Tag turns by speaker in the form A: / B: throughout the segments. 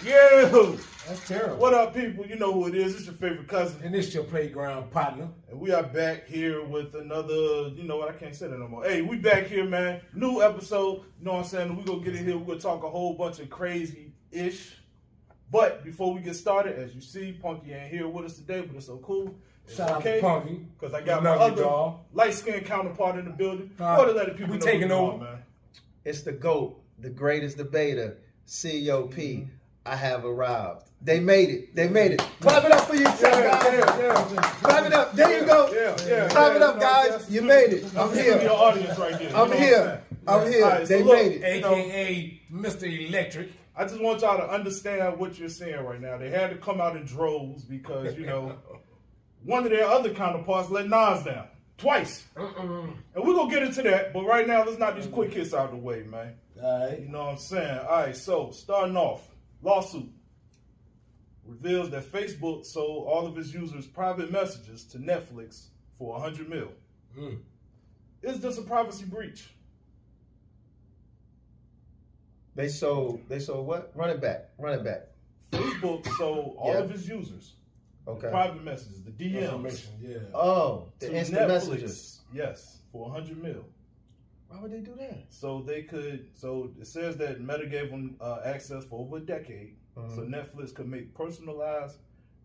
A: Yeah.
B: That's terrible.
A: What up, people? You know who it is. It's your favorite cousin.
B: And it's your playground partner.
A: And we are back here with another, you know what, I can't say that no more. Hey, we back here, man. New episode. You know what I'm saying? We're going to get in here. We're going to talk a whole bunch of crazy-ish. But before we get started, as you see, Punky ain't here with us today, but it's so cool. It's
B: Shout out to Punky.
A: Because I got my other light-skinned counterpart in the building. What let people know
B: taking over,
A: man?
C: It's the GOAT, the greatest debater, COP. I have arrived. They made it. They made it. Clap it up for you, guys. Clap it up. There you go. Clap it up, guys. You made it. I'm here.
A: Your audience right there.
C: I'm here. I'm here.
A: Right,
C: they
A: so look,
C: made it.
B: AKA Mr. Electric.
A: I just want y'all to understand what you're seeing right now. They had to come out in droves because, you know, one of their other counterparts let Nas down twice. And we're going to get into that. But right now, let's knock these quick hits out of the way, man.
B: All right.
A: You know what I'm saying? All right, so starting off, lawsuit reveals that Facebook sold all of its users' private messages to Netflix for $100 million. Is this a privacy breach?
C: They sold what? Run it back.
A: Facebook sold all of its users, the private messages, the DMs.
C: Oh, the instant messages.
A: Yes, for $100 million.
C: Why would they do that?
A: So they could. So it says that Meta gave them access for over a decade, so Netflix could make personalized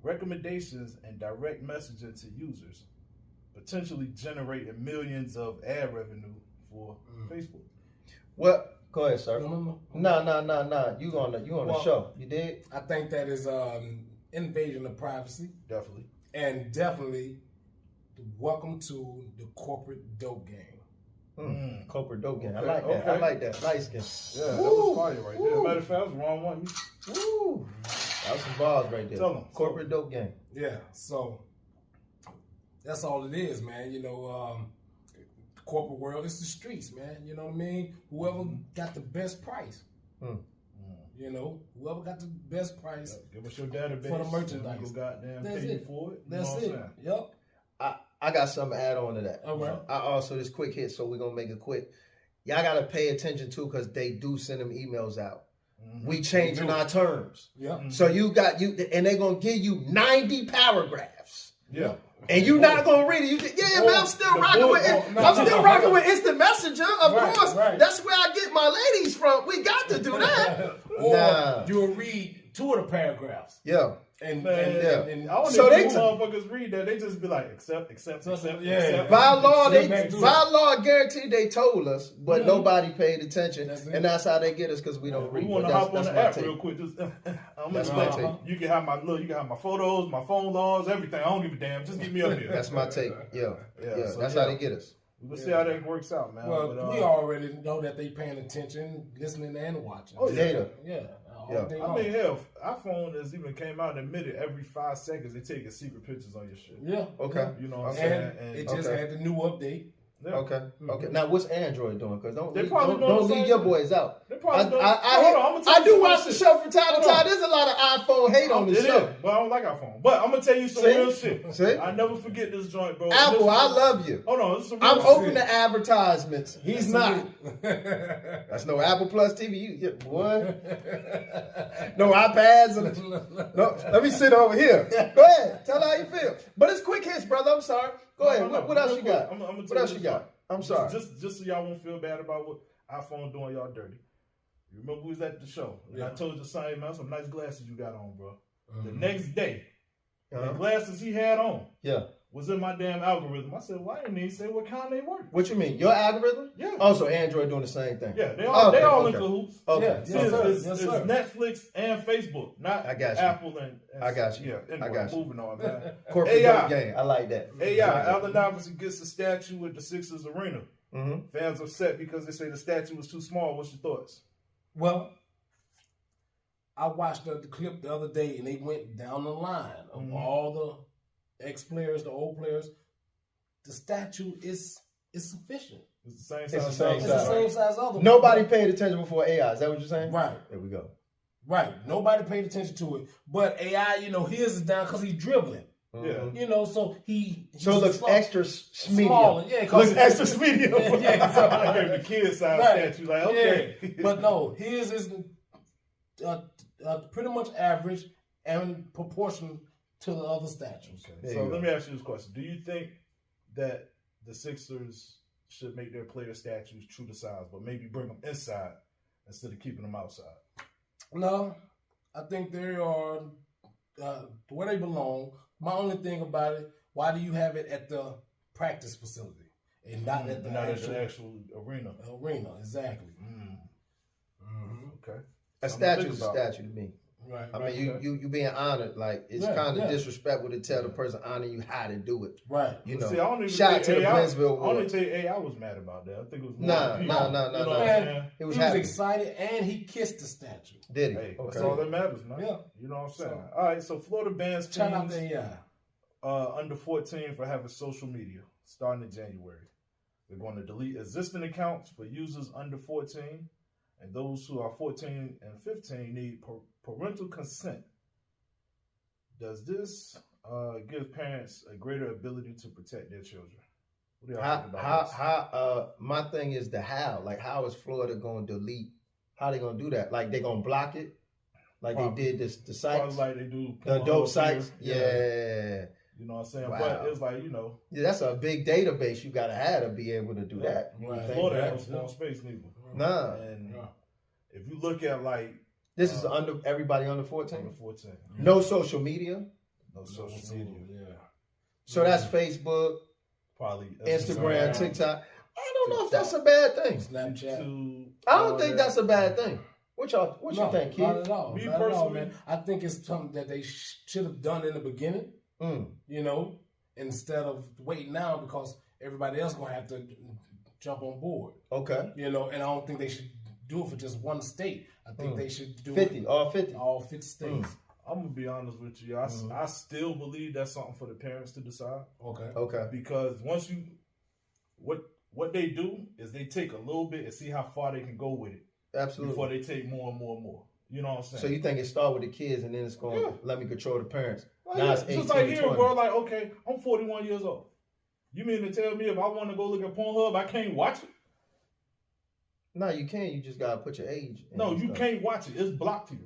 A: recommendations and direct messaging to users, potentially generating millions of ad revenue for Facebook.
C: What? Go ahead, sir. No. You on the show. You did?
B: I think that is invasion of privacy.
A: Definitely.
B: And definitely welcome to the corporate dope game.
C: Corporate dope game. I like that. I like that. Light skin.
A: Yeah, that was fire right there. Matter of fact, that was the wrong one.
C: Woo. That was some balls right there.
A: Tell them.
C: Corporate dope game.
B: Yeah, so that's all it is, man. You know, corporate world, it's the streets, man. You know what I mean? Whoever got the best price. You know, whoever got the best price.
A: Give us your database
B: for the merchandise.
A: We'll goddamn
B: That's
A: pay
B: it.
A: you for it.
B: That's it. Yep.
C: I got something to add on to that.
B: All right.
C: I also, this quick hit, so we're going to make it quick. Y'all got to pay attention, too, because they do send them emails out. We changing our terms.
B: Yeah.
C: So and they're going to give you 90 paragraphs.
A: Yeah.
C: And you're not going to read it. You think, man, I'm still rocking with it. I'm still rocking with Instant Messenger. Of course. Right. That's where I get my ladies from. We got to do that.
B: Or you'll read 2 of the paragraphs.
C: Yeah.
B: And
A: I don't know if motherfuckers read that. They just be like, accept.
B: Yeah.
C: By law, I guarantee they told us, but nobody paid attention, and that's how they get us because we don't read.
A: We want to hop on the app real quick. Just, I'm gonna explain. You can have my photos, my phone logs, everything. I don't give a damn. Just get me up here.
C: That's my take. Yeah. So that's how they get us.
A: We'll see how that works out, man.
B: Well, we already know that they paying attention, listening and watching.
A: Oh,
C: data.
B: Yeah.
A: I mean, hell, iPhone has even came out and admitted every 5 seconds they take secret pictures on your shit.
B: Yeah.
C: Okay.
A: You know what I'm saying?
B: And it just had the new update.
A: Yeah.
C: Okay. Now, what's Android doing? Because don't
A: leave
C: your boys out.
A: They probably
C: I do watch the show from time to time. There's a lot of iPhone hate on the show.
A: But I don't like iPhone. But I'm gonna tell you some real shit.
C: See?
A: I never forget this joint, bro.
C: Apple, I love you.
A: Hold on, this is some
C: I'm
A: real
C: open
A: shit.
C: to advertisements. He's not. That's no Apple Plus TV. Boy. No iPads. No. Let me sit over here. Go ahead. Tell how you feel. But it's quick hits, brother. I'm sorry. Go ahead. What else you got? What else you got? I'm sorry.
A: Just so y'all won't feel bad about what iPhone doing y'all dirty. You remember we was at the show, and I told you the same man, some nice glasses you got on, bro. The next day, the glasses he had on was in my damn algorithm. I said, why didn't he say what kind they were?
C: What you mean? Your algorithm?
A: Yeah.
C: Also, Android doing the same thing.
A: Yeah, they all in cahoots.
C: Okay.
A: Yeah, it's Netflix and Facebook, not Apple and
C: I got you.
A: Yeah, anyway,
C: I got you.
A: Moving on, man.
C: Corporate
A: AI
C: game. I like that.
A: AI. Allen Iverson gets a statue at the Sixers arena. Fans upset because they say the statue was too small. What's your thoughts?
B: Well, I watched the clip the other day, and they went down the line of all the ex-players, the old players. The statue is sufficient.
A: It's the same
C: It's
A: size.
C: the same
B: Same size other.
C: Nobody paid attention before AI. Is that what you're saying?
B: Right.
C: There we go.
B: Right. Nobody paid attention to it. But AI, his is down because he's dribbling.
A: Yeah.
B: So
C: So it looks extra
B: small.
C: medium.
B: Yeah,
C: looks extra medium.
A: I gave the kid size statue. Like, okay.
B: Yeah. But no, his is pretty much average and proportional to the other statues.
A: Okay. So let me ask you this question: do you think that the Sixers should make their player statues true to size, but maybe bring them inside instead of keeping them outside?
B: No, I think they are where they belong. My only thing about it, why do you have it at the practice facility and not at the
A: actual arena?
B: Arena, exactly.
A: Okay.
C: A statue is a statue to me.
B: Right.
C: I mean, you being honored, like it's kind of disrespectful to tell the person honoring you how to do it.
B: Right.
C: You know.
A: See, I don't even
C: shout to the Blentzville
A: I only tell you, I was mad about that. I think it was
C: no.
B: He was excited and he kissed the statue.
C: Did he?
A: Hey,
C: okay.
A: That's all that matters, man.
B: Yeah.
A: You know what I'm saying? All right. So Florida bans teams under 14 for having social media starting in January. They're going to delete existing accounts for users under 14. And those who are 14 and 15 need parental consent. Does this give parents a greater ability to protect their children? What do y'all think about this?
C: My thing is the how. Like, how is Florida going to delete? How they going to do that? Like, they going to block it? Like they did the sites?
A: Probably like they do.
C: The adult sites?
A: Yeah. You know what I'm saying?
C: Wow.
A: But it's like,
C: Yeah, that's a big database you got to have to be able to do that.
A: Right. Florida has no small space neither.
C: Nah.
A: And if you look at like...
C: This is everybody under 14?
A: Under 14.
C: No social media?
A: No social media. Yeah.
C: So that's Facebook,
A: probably
C: Instagram, TikTok. I don't know if that's a bad thing.
B: Snapchat.
C: I don't think that's a bad thing. What you think, kid?
B: Not at all.
A: Me
B: not
A: personally,
B: at all, man. I think it's something that they should have done in the beginning. You know, instead of waiting now because everybody else gonna have to jump on board.
C: Okay.
B: You know, and I don't think they should do it for just one state. I think they should do
C: 50, all 50.
B: All 50 states.
A: I'm gonna be honest with you. I still believe that's something for the parents to decide.
C: Okay.
A: Because once you, what they do is they take a little bit and see how far they can go with it.
C: Absolutely.
A: Before they take more and more and more. You know what I'm saying?
C: So you think it start with the kids and then it's going to let me control the parents?
A: Well,
C: now it's 18
A: just like
C: to
A: here,
C: 20.
A: bro. Like, okay, I'm 41 years old. You mean to tell me if I want to go look at Pornhub, I can't watch it?
C: No, you can. You just got to put your age in.
A: No, you can't watch it. It's blocked here.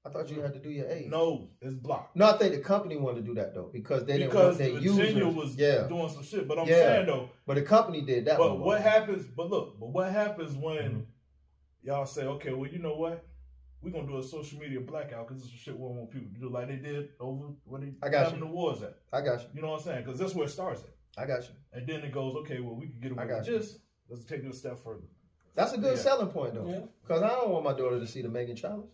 C: I thought you had to do your age.
A: No, it's blocked.
C: No, I think the company wanted to do that, though, because they didn't want their users.
A: Virginia was doing some shit. But I'm saying, though.
C: But the company did that.
A: But what happens, but what happens when y'all say, okay, well, you know what? We're going to do a social media blackout because this is shit we don't want people to do like they did over where they having the wars at.
C: I got you.
A: You know what I'm saying? Because that's where it starts at.
C: I got you.
A: And then it goes, okay, well, we can get away with this. Let's take it a step further.
C: That's a good selling point, though. Because I don't want my daughter to see the Megan challenge.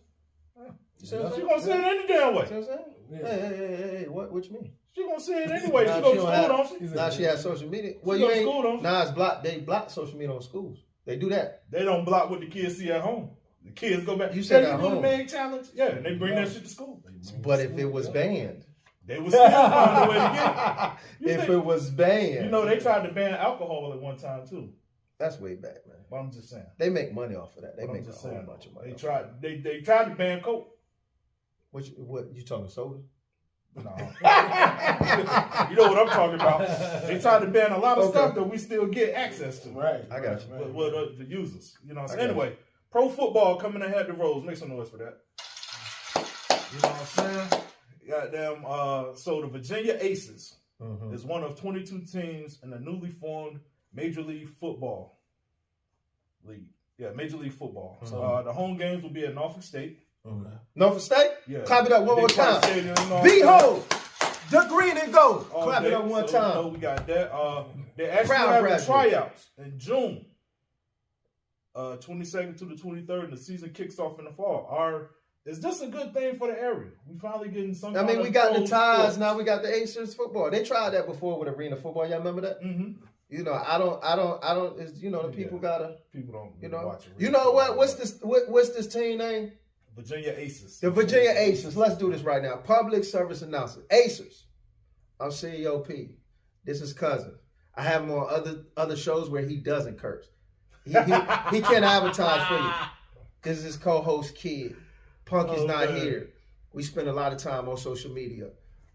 A: She's going to see it any damn way.
C: See what I'm saying? Hey, what you mean?
A: She's going to see it anyway. She goes to school, don't she?
C: Now she has social media.
A: Well, you ain't. School, don't she?
C: Nah, it's blocked. They block social media on schools. They do that.
A: They don't block what the kids see at home. The kids go back.
C: You said at home.
A: The Megan challenge? Yeah, and they bring that shit to school.
C: But if it was banned.
A: They would still find a way to get it.
C: If it was banned.
A: You know, they tried to ban alcohol at one time, too.
C: That's way back, man.
A: But I'm just saying.
C: They make money off of that. They make a whole bunch of money.
A: They tried to ban Coke.
C: What you talking soda?
A: No. You know what I'm talking about. They tried to ban a lot of stuff that we still get access to.
B: Right.
C: I got you.
A: With the users. You know what I'm saying? Anyway, pro football coming ahead the roads. Make some noise for that. You know what I'm saying? Goddamn. So the Virginia Aces is one of 22 teams in the newly formed Major League Football League. Yeah, Major League Football. So the home games will be at Norfolk State.
C: Okay. Norfolk State?
A: Yeah.
C: Clap it up one more time. Behold, the green and gold. Clap it up one time.
A: We got that. They actually have tryouts in June 22nd to the 23rd, and the season kicks off in the fall. Is this a good thing for the area? We finally getting some.
C: I mean, we got the ties now. We got the Aces football. They tried that before with arena football. Y'all remember that?
A: Mm-hmm.
C: You know, I don't. It's, you know, the people gotta.
A: People don't.
C: You know.
A: Watch it.
C: You know what? What's this team name?
A: Virginia Aces.
C: The Virginia Aces. Let's do this right now. Public service announcement. Aces. I'm CEO P. This is cousin. I have him on other shows where he doesn't curse. He can't advertise for you. This is his co-host Kid. Punky's not here. We spend a lot of time on social media.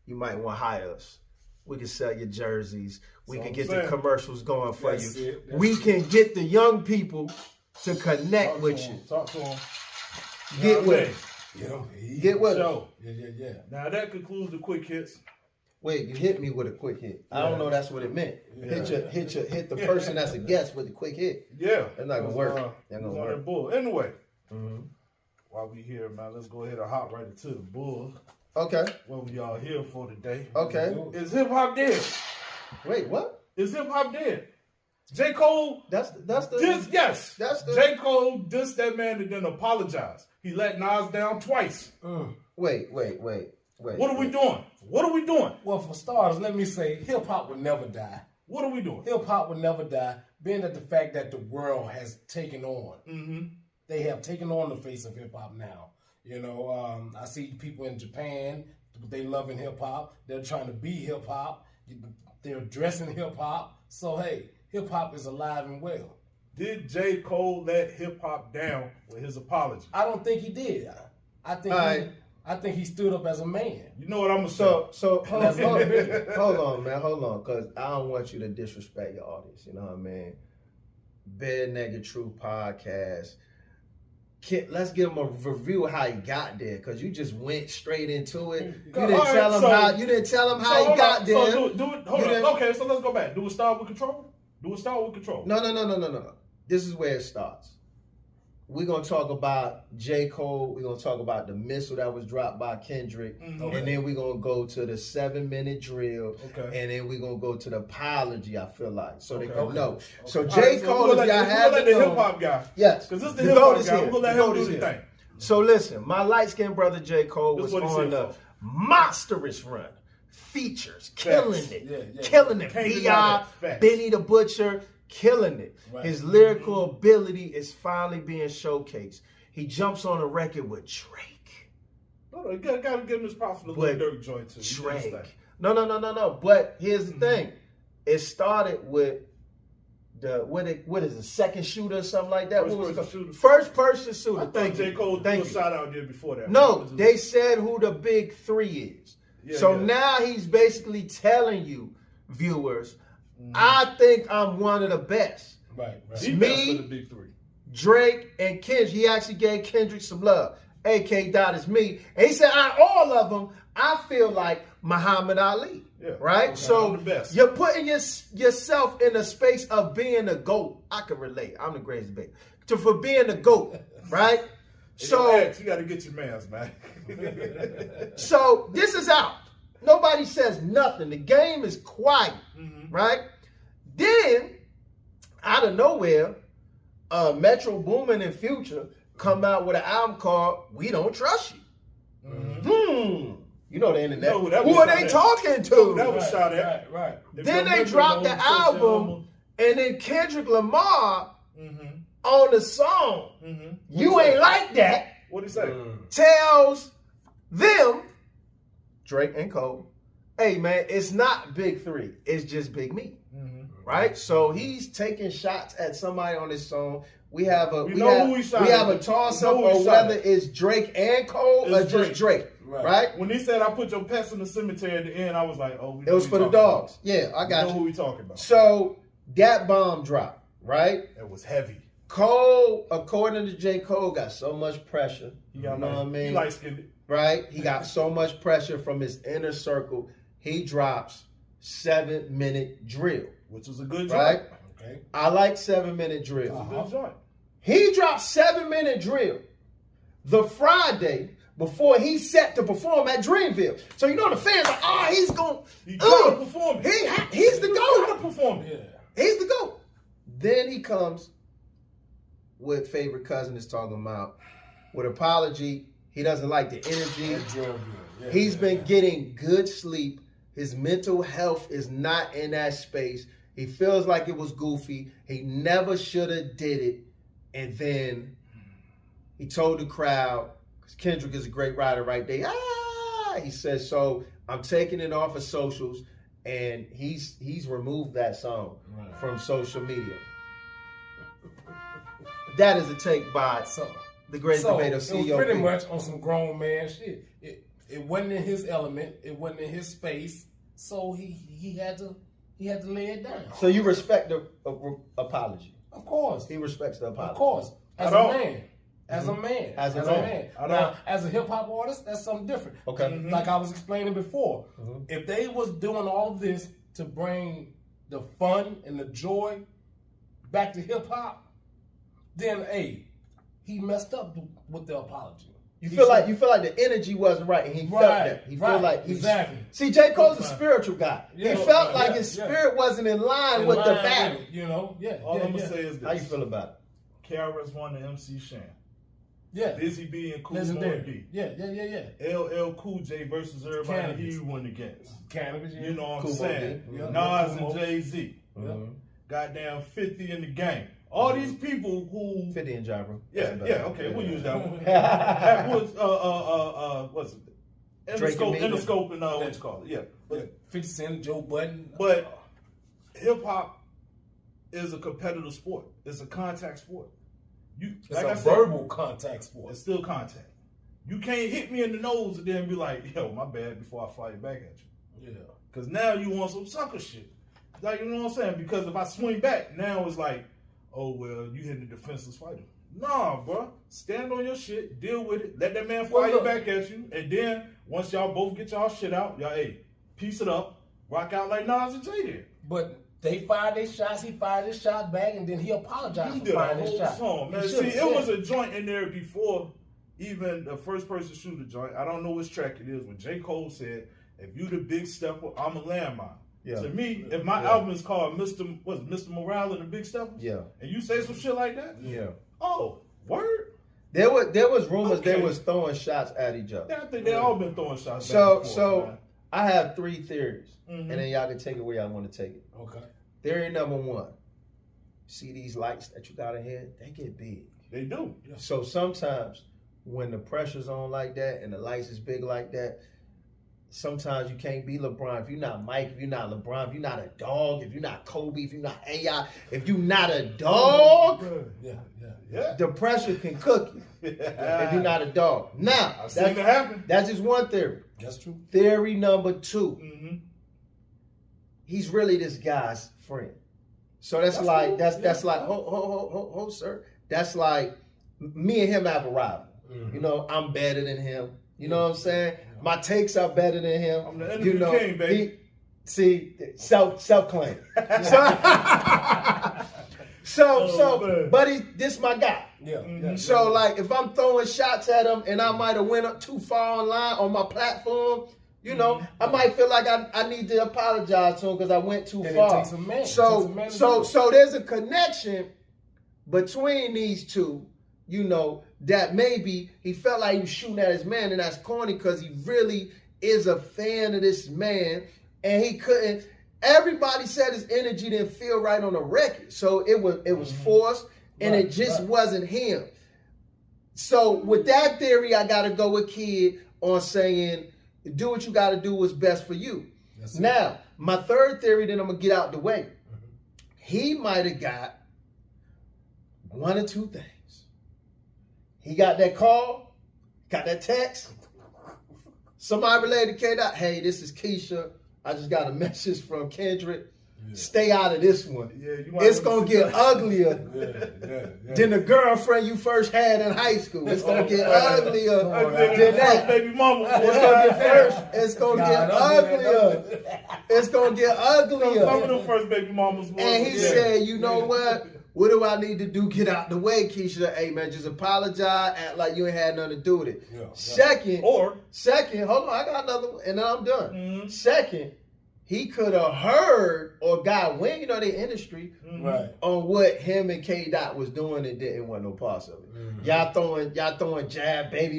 C: You might want to hire us. We can sell your jerseys. We can get the commercials going for you. We can get the young people to connect with you.
A: Talk to them.
C: Get with it. Get with
A: So,
B: Yeah.
A: now that concludes the quick hits.
C: Wait, you hit me with a quick hit. I don't know that's what it meant. Hit the person that's a guest with a quick hit.
A: Yeah.
C: That's not gonna work. That's gonna work.
A: Bull. Anyway, while we here, man, let's go ahead and hop right into the bull.
C: Okay.
A: What we all here for today.
C: Okay.
A: Is hip hop dead?
C: Wait, what?
A: Is hip hop dead? J. Cole.
C: That's the
A: Yes.
C: That's the
A: J. Cole dissed that man and then apologized. He let Nas down twice.
C: Wait.
A: What are we doing? What are we doing?
B: Well, for starters, let me say hip-hop would never die.
A: What are we doing?
B: Hip-hop would never die, being that the fact that the world has taken on. They have taken on the face of hip-hop now. You know, I see people in Japan, they loving hip-hop. They're trying to be hip-hop. They're dressing hip-hop. So, hey, hip-hop is alive and well.
A: Did J. Cole let hip-hop down with his apology?
B: I don't think he did. I think he stood up as a man.
A: You know what I'm going to say?
C: So hold on, man. Hold on, because I don't want you to disrespect your audience. You know what I mean? Bare Nigga True Podcast. Let's give him a review of how he got there, because you just went straight into it. You didn't tell him how he got there.
A: So do it. Hold on. Okay, so let's go back. Do it start with control? No.
C: This is where it starts. We're going to talk about J. Cole. We're going to talk about the missile that was dropped by Kendrick. And then we're going to go to the 7-minute drill. Okay. And then we're going to go to the apology, I feel like. So they can know. So J. Cole, if y'all have
A: the hip-hop guy.
C: Yes.
A: Because this is the hip-hop guy. We're going to let him do the thing.
C: So listen, my light-skinned brother J. Cole was on the monstrous run. Features. Killing it. Killing it. B.I., Benny the Butcher. Killing it. Right. His lyrical ability is finally being showcased. He jumps on a record with Drake.
A: You gotta give him his props for the little Dirk joint too.
C: Drake. No. But here's the thing. It started with the what is it, second shooter or something like that? First person shooter.
A: I think J. Cole threw a shout out there before that.
C: No, they said who the big three is. Now he's basically telling you, viewers, I think I'm one of the best.
B: Right.
C: Me,
A: the big three.
C: Drake, and Kendrick. He actually gave Kendrick some love. AK Dot is me. And he said, out of all of them, I feel like Muhammad Ali. Yeah. Right? Okay, so
A: I'm the best.
C: You're putting yourself in a space of being a GOAT. I can relate. I'm the greatest baby. For being a GOAT. Right?
A: So you got to get your mans, man.
C: So this is out. Nobody says nothing. The game is quiet, right? Then, out of nowhere, Metro Boomin and Future come out with an album called "We Don't Trust You." You know the internet. Who are they talking to?
A: That was shot at. Right.
C: Then they dropped the album, and then Kendrick Lamar on the song. You ain't like that.
A: What'd he say?
C: Tells them, Drake and Cole, hey man, it's not big three, it's just big me. Right? So he's taking shots at somebody on this song. We have a toss up or whether it's Drake and Cole or just Drake. Right?
A: When he said I put your pets in the cemetery at the end, I was like, oh,
C: it was for the dogs. Yeah, I got you.
A: Who we talking about?
C: So that bomb dropped, right?
A: It was heavy.
C: Cole, according to J. Cole, got so much pressure. You know what I mean?
A: He light-skinned.
C: Right? He got so much pressure from his inner circle. He drops 7-minute drill.
A: Which was a good joint.
C: Right? Okay. I like 7-minute drill.
A: It was a good joint.
C: He dropped 7-minute drill the Friday before he's set to perform at Dreamville. So you know the fans are, he's going
A: to perform.
C: He's the GOAT.
A: He's perform. Yeah.
C: He's the GOAT. Then he comes with favorite cousin is talking about with apology. He doesn't like the energy. He's been getting good sleep. His mental health is not in that space. He feels like it was goofy. He never should have did it. And then he told the crowd, because Kendrick is a great writer right there. He says, so I'm taking it off of socials. And he's removed that song from social media. That is a take by the great debater CEO.
B: It was pretty much on some grown man shit. It wasn't in his element. It wasn't in his space. So he had to lay it down.
C: So you respect the apology?
B: Of course.
C: He respects the apology.
B: Of course. As a man. As a man.
C: As a man.
B: Now, as a hip hop artist, that's something different.
C: Okay.
B: Like I was explaining before, if they was doing all of this to bring the fun and the joy back to hip hop, then he messed up with the apology.
C: You feel like the energy wasn't right, and he felt that. He felt like
B: exactly.
C: See, J. Cole's a spiritual guy. He felt like his spirit wasn't in line with the battle.
A: All I'm gonna say is this:
C: how you feel about it?
A: KRS-One and MC Shan.
B: Yeah.
A: Busy B and Cool
B: Legendary.
A: D.
B: Yeah.
A: LL Cool J versus everybody he went against.
B: Cannabis,
A: You know what I'm
C: Cool
A: saying?
C: yeah.
A: Nas and Jay-Z. Goddamn 50 in the game. All these people who
C: 50 and Gyro.
A: Okay, we'll use that one. That was what's it? Interscope and what you call it? Yeah. But
B: 50 Cent, Joe Budden.
A: But hip hop is a competitive sport. It's a contact sport.
B: It's like a verbal contact sport.
A: It's still contact. You can't hit me in the nose and then be like, yo, my bad, before I fire back at you.
B: Yeah.
A: Because now you want some sucker shit. Like, you know what I'm saying? Because if I swing back, now it's like, oh, well, you hitting the defenseless fighter. Nah, bro. Stand on your shit. Deal with it. Let that man fire back at you. And then, once y'all both get y'all shit out, y'all, piece it up. Rock out like Nas and Jay did.
B: But they fired their shots. He fired his shot back, and then he apologized for firing his shot.
A: Song, man. See, it was a joint in there before even the first person shooter joint. I don't know which track it is. When J. Cole said, if you the big stepper, I'm a landmine. Yeah. To me, if my album is called Mr. Morale and the Big Steppers, and you say some shit like that, oh, word.
C: There was rumors they was throwing shots at each other.
A: Yeah, I think they all been throwing shots.
C: So I have 3 theories, and then y'all can take it where y'all want to take it.
B: Okay.
C: Theory number 1: see these lights that you got ahead? They get big.
A: They do.
C: So sometimes when the pressure's on like that and the lights is big like that, sometimes you can't be LeBron. If you're not Mike, if you're not LeBron, if you're not a dog, if you're not Kobe, if you're not AI, if you're not a dog, the pressure can cook you if you're not a dog. Now,
A: I've seen it happen.
C: That's just one theory.
B: That's true.
C: Theory number 2. He's really this guy's friend. So that's like, cool. that's like, ho, sir. That's like, me and him have a rival. You know, I'm better than him. You know what I'm saying? My takes are better than him.
A: I'm the interview king, baby.
C: Self-claim. But this my guy. So like, if I'm throwing shots at him and I might have went up too far online on my platform, you know, I might feel like I need to apologize to him because I went too far. So there's a connection between these two, you know, that maybe he felt like he was shooting at his man, and that's corny because he really is a fan of this man, and he couldn't. Everybody said his energy didn't feel right on the record, so it was forced, and it just wasn't him. So with that theory, I got to go with Kid on saying, do what you got to do what's best for you. Now, my third theory, then I'm gonna get out the way. He might have got one or two things. He got that call, got that text. Somebody related to K-Dot. Hey, this is Keisha. I just got a message from Kendrick. Stay out of this one. It's going to get uglier than the girlfriend you first had in high school. It's going to get uglier than that.
A: Baby mama.
C: It's going to get uglier. It's going to get uglier.
A: Some of them first baby mamas.
C: And he said, you know what? What do I need to do? Get out the way, Keisha. Hey, man, just apologize. Act like you ain't had nothing to do with it. Second, hold on, I got another one, and then I'm done. Second, he could have heard or got wind, you know, the industry, on what him and K-Dot was doing and didn't want no parts of it. Y'all throwing jab, baby,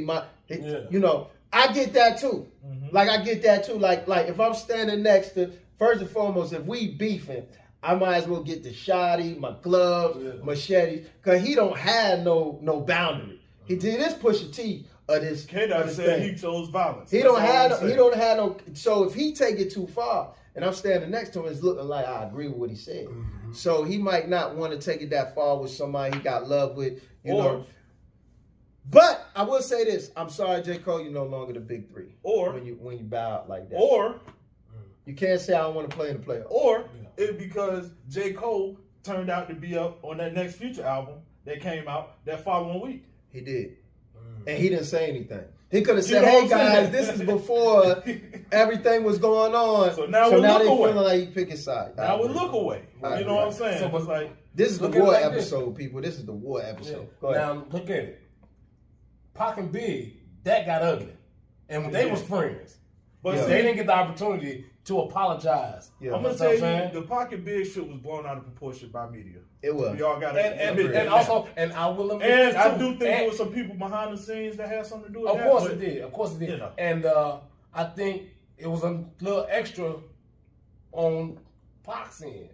C: you know, I get that too. Like, I get that too. Like if I'm standing next to, first and foremost, if we beefing, I might as well get the shotty, my gloves, machetes, because he don't have no boundary. He did this Pusha T of this.
A: K-Dot said he chose violence.
C: He don't have no. So if he take it too far, and I'm standing next to him, it's looking like I agree with what he said. So he might not want to take it that far with somebody he got love with, you know. But I will say this: I'm sorry, J. Cole, you're no longer the big three. Or when you bow out like that.
A: Or
C: you can't say I don't want to play in the playoffs.
A: Or it's because J. Cole turned out to be up on that next Future album that came out that following week.
C: He did. And he didn't say anything. He could have said, "Hey guys, this is before everything was going on."
A: So now
C: they
A: away.
C: feeling like he pick his side.
A: Now we look away. You know what I'm saying?
B: So,
A: it's like
C: this is the war episode, people. This is the war episode.
B: Yeah. Now look at it. Pac and Big, that got ugly, and they was friends, but they didn't get the opportunity to apologize.
A: Yeah. I'm gonna tell you, the Pac and Big shit was blown out of proportion by media.
C: It was.
A: We all got to admit
B: and also, and I will admit,
A: and I do think there was some people behind the scenes that had something to do with
B: that. Of course it did. You know. And I think it was a little extra on Pac's end.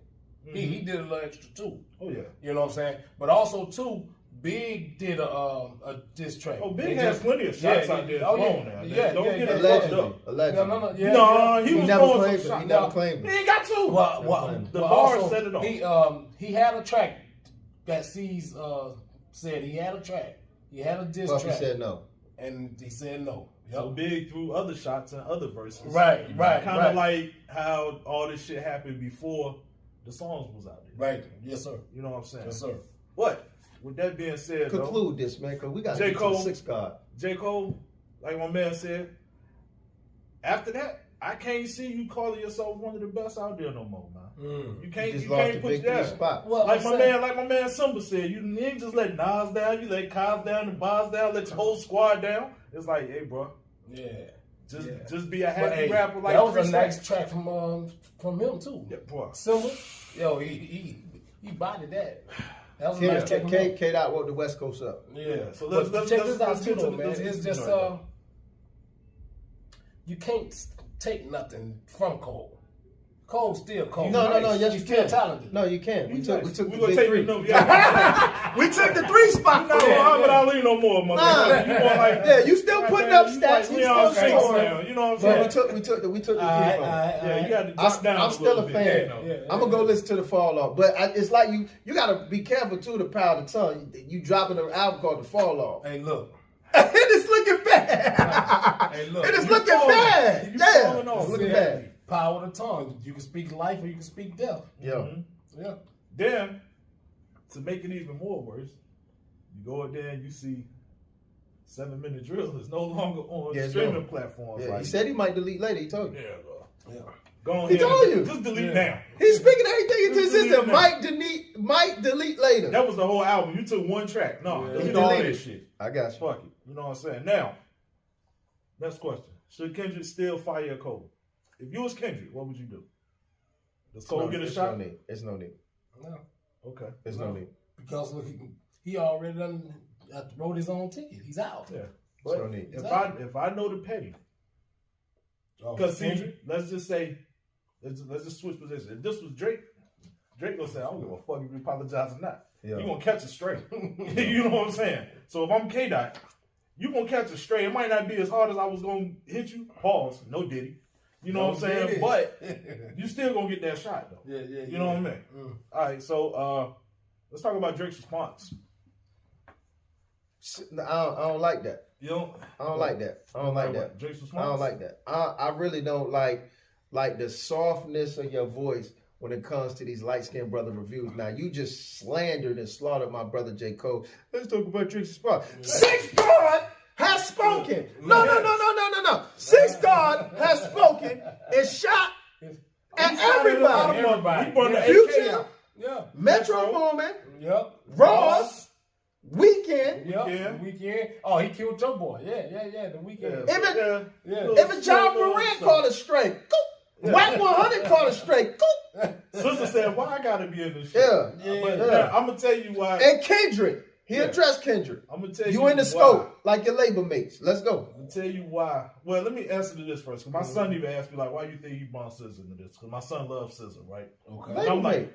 B: Mm-hmm. He did a little extra too.
A: Oh yeah.
B: You know what I'm saying? But also too, Big did a diss track.
A: Oh, Big has plenty of shots out there. Don't get it fucked up.
C: Allegedly.
A: No, he was throwing some shots.
C: He never claimed it.
A: He ain't got to.
B: Well,
A: the bar set it off.
B: He had a track that C's said he had a track. He had a diss track.
C: He said no.
B: And he said no.
A: Yep. So Big threw other shots and other verses.
B: Right.
A: Kind of like how all this shit happened before the songs was out there.
B: Right. Yes, sir.
A: You know what I'm saying?
B: Yes, sir.
A: But with that being said,
C: conclude this, man, because we got to get to the 6th card.
A: J. Cole, like my man said, after that, I can't see you calling yourself one of the best out there no more, man. You can't put that
C: spot.
A: Well, like my man Simba said, you ain't just let Nas down, you let Kaz down and Boz down, let your whole squad down. It's like, hey, bro, just be a happy rapper. Like
B: that was a nice track from him too.
A: Yeah, bro.
B: Simba, yo, he bodied that. That was a nice track.
C: K-Dot woke the West Coast up.
B: Yeah. So let's check this out too, though, man. It's just you can't take nothing from Cole. Cole's still Cole.
C: No. Yes,
B: he's
C: you can.
B: Still talented.
C: No, you can. We took the
A: big
C: three.
A: We took the 3 spot. Not Muhammad Ali no more, motherfucker.
C: You still putting up stats. You still scoring.
A: You know what I'm saying?
C: We took the 3 from.
A: Yeah, you got to drop down.
C: I'm still a fan. I'm gonna go listen to the Fall Off, but it's like you got to be careful too to power the tongue. You dropping an album called The Fall Off.
B: Hey, look.
C: It is looking bad.
B: Hey, look.
C: It is looking bad. Yeah, it's looking bad.
B: Power of the tongue. You can speak life or you can speak death.
C: Yeah.
A: Mm-hmm. Yeah. Then, to make it even more worse, you go out there and you see 7-Minute Drill is no longer on streaming platforms.
C: Yeah, he said he might delete later. He told you.
A: Yeah. Go on
C: he told you.
A: Just delete now.
C: He's speaking everything into existence. Might delete later.
A: That was the whole album. You took one track. No, delete all that shit.
C: I got you.
A: Fuck it. You know what I'm saying? Now, next question. Should Kendrick still fire Cole? If you was Kendrick, what would you do? Does Cole get a shot?
C: It's no need.
B: No.
C: Okay. It's no need.
B: Because look, he already wrote his own ticket. He's out.
A: Yeah. But no need. If I know the petty, because let's just say, let's just switch positions. If this was Drake gonna say, I don't give a fuck if you apologize or not. Yeah. You gonna catch it straight. You know what I'm saying? So if I'm K-Dot, you gonna catch it straight. It might not be as hard as I was gonna hit you. Pause. No Diddy. You know what I'm saying? But you still gonna get that shot though. Yeah. You know what I mean? All right, so let's talk about Drake's response.
C: I don't like that.
A: You don't?
C: I don't like that. I don't like that.
A: Drake's response?
C: I don't like that. I really don't like the softness of your voice when it comes to these light-skinned brother reviews. Now, you just slandered and slaughtered my brother J. Cole. Let's talk about Drake's response. 6th God has spoken. No. 6th God has spoken and shot at everybody. Future, Metro Boomin, Ross, Weekend.
B: Weekend. Oh, he killed your boy. Yeah, the Weekend.
C: Even John Morant called it straight. White 100 called it straight.
A: Sister said, why I gotta be in this shit?
C: Yeah.
A: I'm gonna tell you why.
C: And Kendrick. He addressed Kendrick.
A: I'm gonna tell you
C: in the scope, like your labor mates. Let's go.
A: I'm gonna tell you why. Well, let me answer to this first. Cause my son even asked me like, why you think you brought SZA into this? Cause my son loves SZA, right?
C: Okay. Labor mate.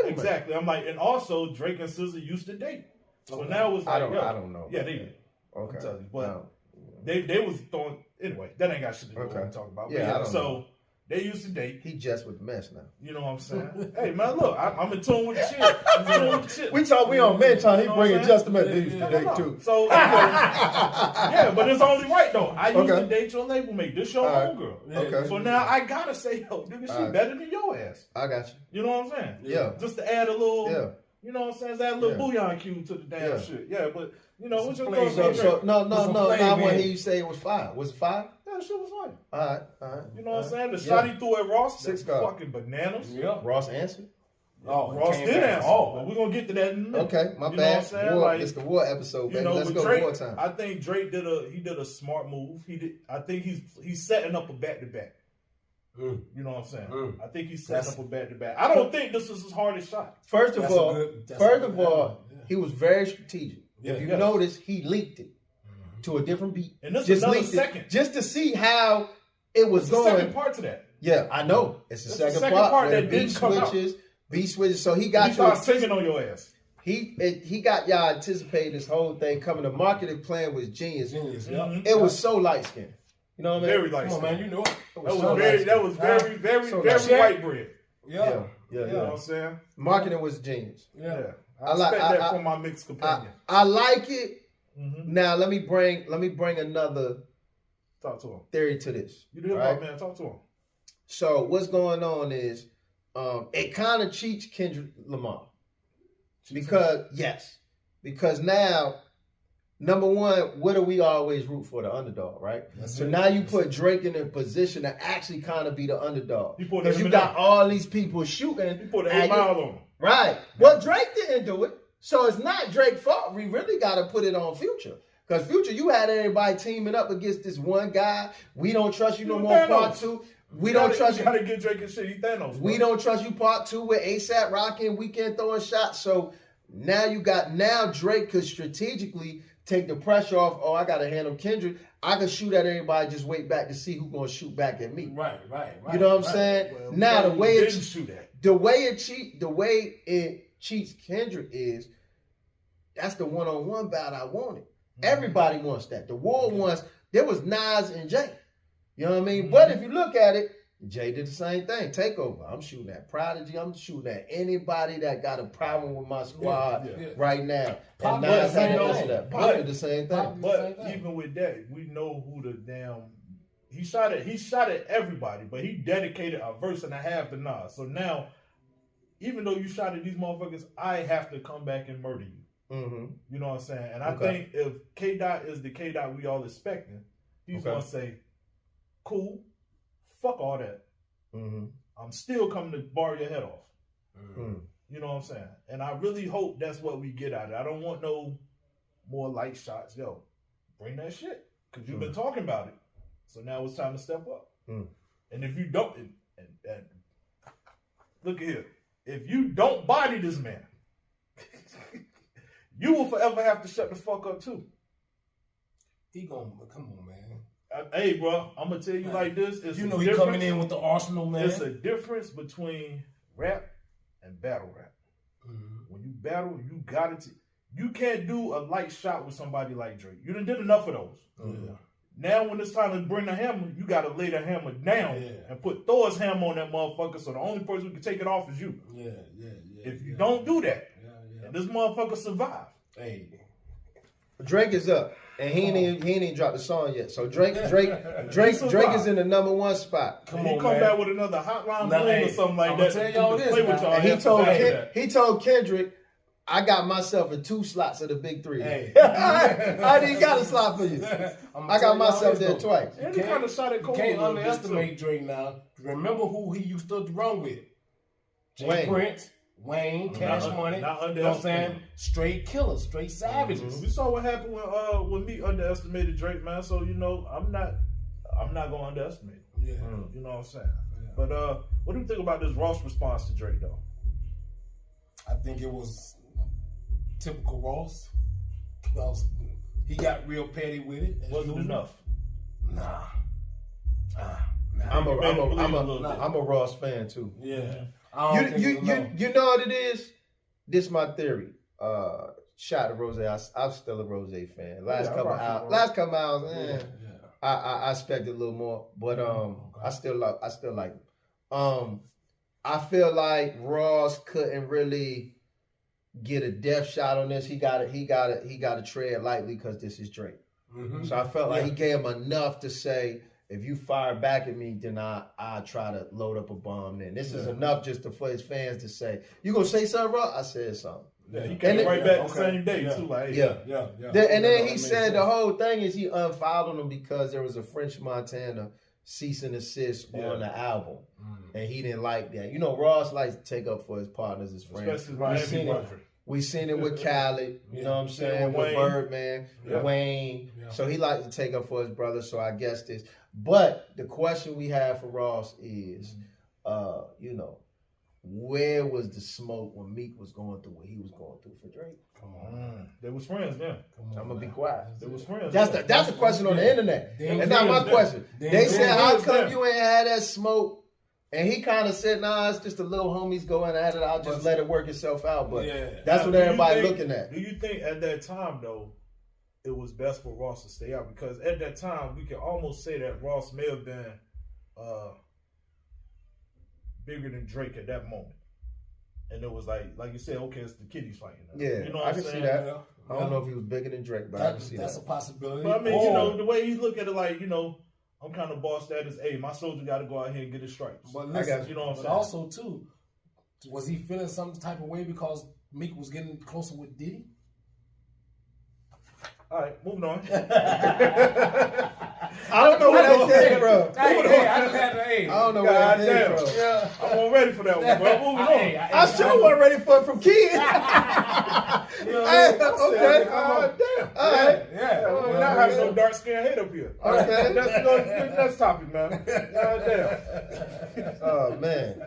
A: Exactly. I'm like, and also Drake and SZA used to date. So now it's like,
C: I don't know.
A: Yeah, they did.
C: Okay.
A: I'm telling you, but they was throwing anyway. That ain't got shit to do with what we're talking about.
C: Yeah, I don't know.
A: They used to date.
C: He just with the mess now.
A: You know what I'm saying? Hey man, look, I'm in tune with the shit.
C: We on man time. He bringing just the mess. They used to date too.
A: So yeah, but it's only right though. I used to date your label mate. This your homegirl.
C: Okay.
A: So now I gotta say, yo, nigga, she better than your ass.
C: I got you.
A: You know what I'm saying?
C: Yeah.
A: Just to add a little. You know what I'm saying? It's that little bouillon cube to the damn shit. Yeah, but you know, what's your
B: Flavor.
A: thoughts on Drake?
C: No, I want to
B: in.
C: hear you say it was fire. Was it fire?
A: Yeah, that shit was fire.
C: All right.
A: You know what I'm saying? The shot he threw at Ross, that's
C: guard.
A: fucking bananas.
B: Yeah.
C: Ross answered.
B: Oh,
A: Ross did answer. But we're gonna get to that in a minute.
C: Okay, my
A: you
C: bad.
A: Know what I'm saying?
C: War,
A: like,
C: it's the war episode, baby.
A: You know,
C: Let's
A: with
C: go
A: Drake,
C: war time.
A: I think Drake did a smart move. I think he's setting up a back-to-back. You know what I'm saying? I think he's setting up a back-to-back. I don't think this is his hardest shot.
C: First of all, he was very strategic. If you notice, he leaked it to a different beat.
A: And this is another second.
C: Just to see how it was going.
A: Second part to that.
C: Yeah, I know. It's the second part
A: that didn't come out.
C: Beat switches. So he got
A: you start singing on your ass.
C: He got y'all anticipating this whole thing coming. The marketing plan was genius. It was so light skinned. You know what I mean?
A: Very light skinned.
B: Come on, man, you know it.
A: That was very white bread.
C: Yeah.
A: You know what I'm saying?
C: Marketing was genius.
A: Yeah. I like that from my mixed companion.
C: I like it. Now let me bring another
A: talk to him.
C: Theory to this.
A: You the hip hop man, talk to him.
C: So what's going on is it kind of cheats Kendrick Lamar. Because now, number one, what do we always root for? The underdog, right? So now you put Drake in a position to actually kind of be the underdog. Because you got all these people shooting.
A: You put 8 Mile on him.
C: Right. Well, Drake didn't do it. So it's not Drake's fault. We really got to put it on Future. Because Future, you had everybody teaming up against this one guy. We don't trust you no more, part 2. We don't trust you.
A: You gotta get Drake and shit. He Thanos.
C: We don't trust you, part 2 with ASAP Rocky and Weekend throwing shots. So now Drake could strategically take the pressure off. Oh, I gotta handle Kendrick. I can shoot at everybody. Just wait back to see who's gonna shoot back at me.
B: Right.
C: You know what I'm saying?
A: Well,
C: now the way
A: it
C: cheats Kendrick is that's the one-on-one battle I wanted. Everybody wants that. The war wants. There was Nas and Jay. You know what I mean? But if you look at it, Jay did the same thing. Takeover. I'm shooting at Prodigy. I'm shooting at anybody that got a problem with my squad right now. And Nas had that. Pop did the same thing.
A: But even with that, we know who the damn. He shot at everybody, but he dedicated a verse and a half to Nas. So now, even though you shot at these motherfuckers, I have to come back and murder you. You know what I'm saying? And I think if K-Dot is the K-Dot we all expecting, he's gonna say, cool, fuck all that. I'm still coming to bar your head off. You know what I'm saying? And I really hope that's what we get out of it. I don't want no more light shots. Yo, bring that shit. Because you've been talking about it. So now it's time to step up. And if you don't, and look at here. If you don't body this man, you will forever have to shut the fuck up too.
B: He gonna come on, man.
A: Hey, bro, I'm gonna tell you like this. It's
B: you know he coming in with the arsenal, man.
A: It's a difference between rap and battle rap. When you battle, you gotta. You can't do a light shot with somebody like Drake. You done did enough of those. Now, when it's time to bring the hammer, you gotta lay the hammer down and put Thor's hammer on that motherfucker. So the only person who can take it off is you. If you don't do that, and this motherfucker survive.
B: Hey,
C: Drake is up, and he ain't even dropped the song yet. So Drake is in the #1 spot.
A: He come back with another hotline bling or something like that.
B: Tell y'all this,
C: and he told Kendrick, I got myself in 2 slots of the big 3.
B: Hey.
C: I didn't got a slot for you. I got myself there twice.
A: And he kind of shot at Cole.
B: You can't underestimate Drake now. Remember who he used to run with. Jay Prince, Wayne, Cash Money. You know what I'm saying? Straight killers, straight savages.
A: We saw what happened when me underestimated Drake, man. So, you know, I'm not gonna underestimate him. You know what I'm saying? But what do you think about this Ross response to Drake though?
B: I think it was typical Ross. He got real petty with it.
A: Wasn't enough.
B: Nah.
C: I'm a Ross fan too.
B: Yeah.
C: You know what it is? This is my theory. Shout to Rose. I'm still a Rose fan. Last couple hours, I expected a little more, but I still like him. I feel like Ross couldn't really get a death shot on this. He got to tread lightly because this is Drake. So I felt like he gave him enough to say, if you fire back at me, then I try to load up a bomb. Then this is enough just for his fans to say, "You gonna say something, bro?" I said something.
A: Yeah, he came right back the same day too. Like,
C: And then he said the whole thing is he unfollowed him because there was a French Montana cease and desist on the album, and he didn't like that. You know, Ross likes to take up for his partners, his friends. We seen it with Khaled, you know what I'm saying, with Birdman, Wayne. Yeah. So he likes to take up for his brother, so I guess this. But the question we have for Ross is, you know, where was the smoke when Meek was going through what he was going through for Drake?
A: Come on. They was friends then.
C: I'm going to be quiet.
A: They was friends.
C: That's the question on the internet. That's not my question. They said, how come you ain't had that smoke? And he kind of said, nah, it's just the little homies going at it. I'll just let it work itself out. But that's what everybody looking at.
A: Do you think at that time, though, it was best for Ross to stay out? Because at that time, we can almost say that Ross may have been bigger than Drake at that moment. And it was like you said, okay, it's the kiddies fighting.
C: Yeah, you know what I can see that. Yeah. I don't know if he was bigger than Drake, but I can see that.
B: That's a possibility.
A: But I mean, you know, the way he look at it, like, you know, I'm kind of boss status. Hey, my soldier got to go out here and get his stripes.
B: But listen, you know what I'm saying? But also, too, was he feeling some type of way because Meek was getting closer with Diddy?
A: All right, moving on.
C: I don't know where that came from.
B: I
C: don't know where that came from.
A: Yeah, I wasn't ready for that one, bro. Moving on.
C: I sure wasn't ready for it from Kid. Okay.
A: Damn.
C: All right.
A: We're not having no dark skin hate up here.
C: Okay.
A: Next topic, man. Damn.
C: Oh, man.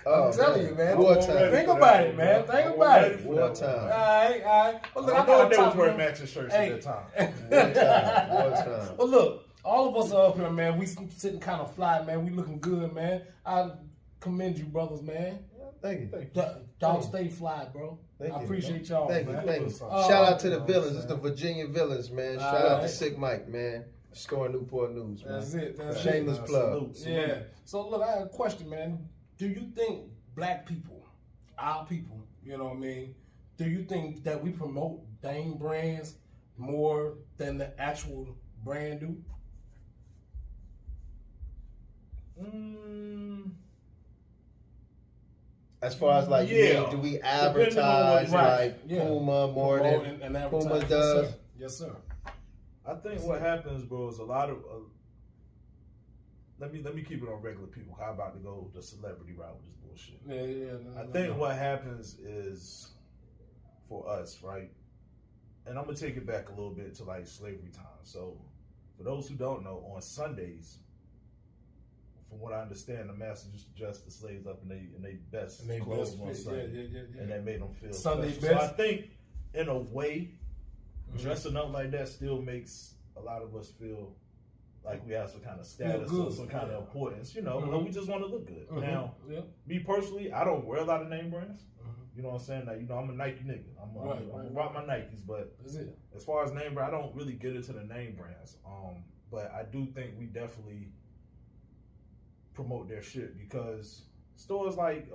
B: I'm telling you, man.
C: Wartime.
B: Think about it, man. Think about it.
C: Wartime.
B: All right. Well, look,
A: I thought they was wearing matching shirts at that time.
C: Wartime.
B: Well, look, all of us are up here, man. We sitting kind of fly, man. We looking good, man. I commend you, brothers, man.
C: Thank you.
B: Y'all stay fly, bro. I appreciate y'all,
C: man. Thank you. Shout out to the villains. It's the Virginia villains, man. Shout out to Sick Mike, man. Store Newport News, man.
B: That's it.
C: Shameless plug.
B: Yeah. So, look, I have a question, man. Do you think black people, our people, you know what I mean, do you think that we promote name brands more than the actual brand do?
C: As far as like, do we advertise like Puma more than Puma does?
B: Yes, sir.
A: I think what happens, bro, is a lot of... Let me keep it on regular people. How about to go the celebrity route with this bullshit? I think what happens is, for us, right? And I'm going to take it back a little bit to like slavery time. So, for those who don't know, on Sundays, from what I understand, the masters used to dress the slaves up in their best clothes on Sunday. And that made them feel
B: Sunday
A: special.
B: best.
A: So I think, in a way, dressing up like that still makes a lot of us feel like we have some kind of status or some kind of importance, you know, we just want to look good. Now, me personally, I don't wear a lot of name brands. You know what I'm saying? Like, you know, I'm a Nike nigga. I'm gonna rock my Nikes, but as far as name brand, I don't really get into the name brands. But I do think we definitely promote their shit because stores like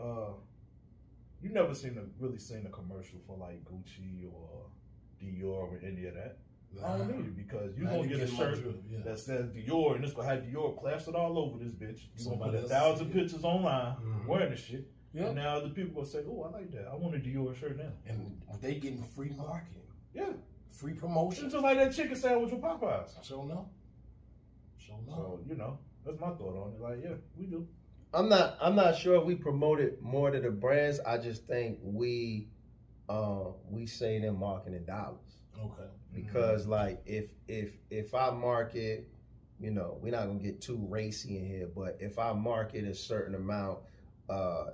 A: you never really seen a commercial for like Gucci or Dior or any of that. I don't need it because you're going to get a shirt that says Dior and it's going to have Dior plastered all over this bitch. You're going to put 1,000 pictures online wearing this shit. Yep. And now the people will say, oh, I like that. I want a Dior shirt now.
B: And they getting free marketing.
A: Yeah.
B: Free promotion.
A: It's just like that chicken sandwich with Popeyes.
B: Sure know.
A: So, you know, that's my thought on it. Like, yeah, we do.
C: I'm not sure if we promote it more to the brands. I just think we save them marketing dollars.
B: Okay.
C: Because like if I market, you know, we're not gonna get too racy in here, but if I market a certain amount,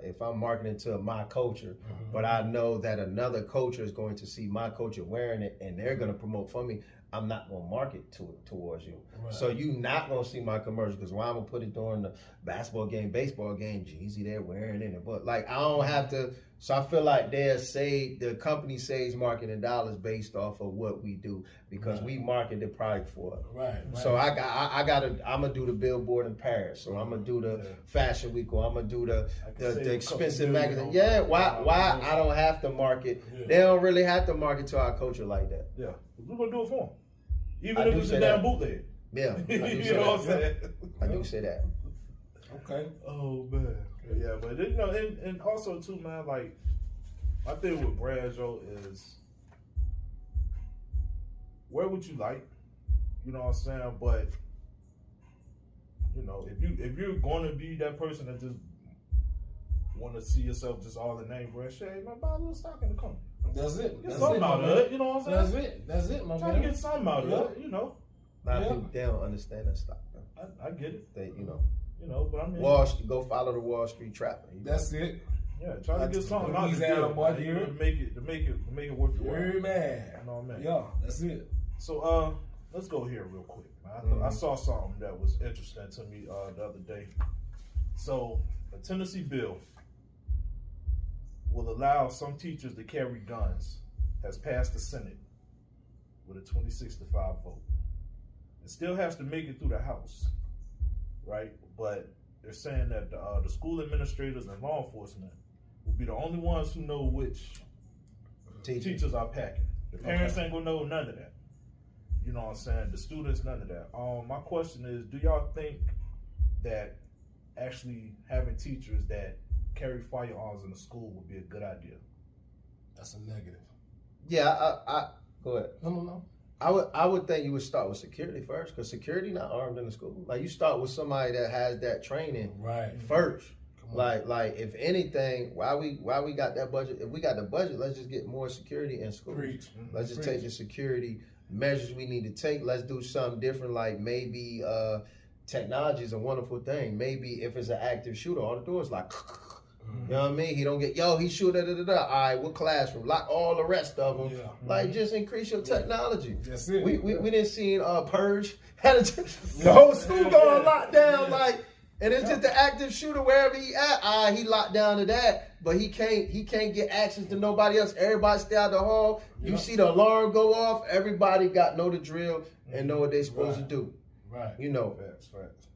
C: if I'm marketing to my culture, but I know that another culture is going to see my culture wearing it and they're gonna promote for me, I'm not gonna market towards you. Right. So you not gonna see my commercial because why I'm gonna put it during the basketball game, baseball game, Jeezy there wearing it. But like I don't have to. So I feel like the company saves marketing dollars based off of what we do because we market the product for it.
B: Right.
C: So I'm gonna do the billboard in Paris, or I'm gonna do the fashion week, or I'm gonna do the expensive magazine. Yeah, why I don't have to market? Yeah. They don't really have to market to our culture like that.
A: Yeah, we're gonna do it for them. Even if it's a damn bootleg.
C: Yeah,
A: You know what I'm saying?
C: I do say that.
B: Okay.
A: Oh man. Yeah, but you know, and also too, man, like my thing with Brad Joe is where would you like? You know what I'm saying? But you know, if you're gonna be that person that just want to see yourself just all in name brand shit, hey, man, buy a little stock in the company.
B: That's it.
A: Get something out of it. You know what I'm saying?
B: That's it, my man.
A: Trying to get something out of it. You know.
C: A lot of people, they don't understand that stuff.
A: I get it.
C: They,
A: You know, but I mean,
C: Wall Street, go follow the Wall Street trapper.
B: That's it.
A: yeah, try to get something out of it to make it worth your while.
B: Very man.
A: You know what I mean?
B: Yeah, that's it.
A: So let's go here real quick. I saw something that was interesting to me the other day. So a Tennessee bill will allow some teachers to carry guns has passed the Senate with a 26-5 vote. It still has to make it through the House, right? But they're saying that the school administrators and law enforcement will be the only ones who know which teachers are packing. The parents ain't gonna know none of that. You know what I'm saying? The students, none of that. My question is, do y'all think that actually having teachers that carry firearms in the school would be a good idea?
B: That's a negative.
C: Yeah, I go ahead.
B: No.
C: I would think you would start with security first, because security not armed in the school. Like, you start with somebody that has that training first. Like if anything, why we got that budget? If we got the budget, let's just get more security in school. Let's just take the security measures we need to take. Let's do something different. Like maybe technology is a wonderful thing. Maybe if it's an active shooter, all the doors like. You know what I mean? He don't get, he shoot All right, what classroom? Lock all the rest of them. Yeah. Like, just increase your technology.
B: That's it.
C: We didn't see Purge. Had the whole school going locked down, like, and it's just the active shooter wherever he at. He locked down to that, but he can't get access to nobody else. Everybody stay out the hall. You see the alarm go off. Everybody know the drill and know what they supposed to do.
B: Right.
C: You know.
A: Facts.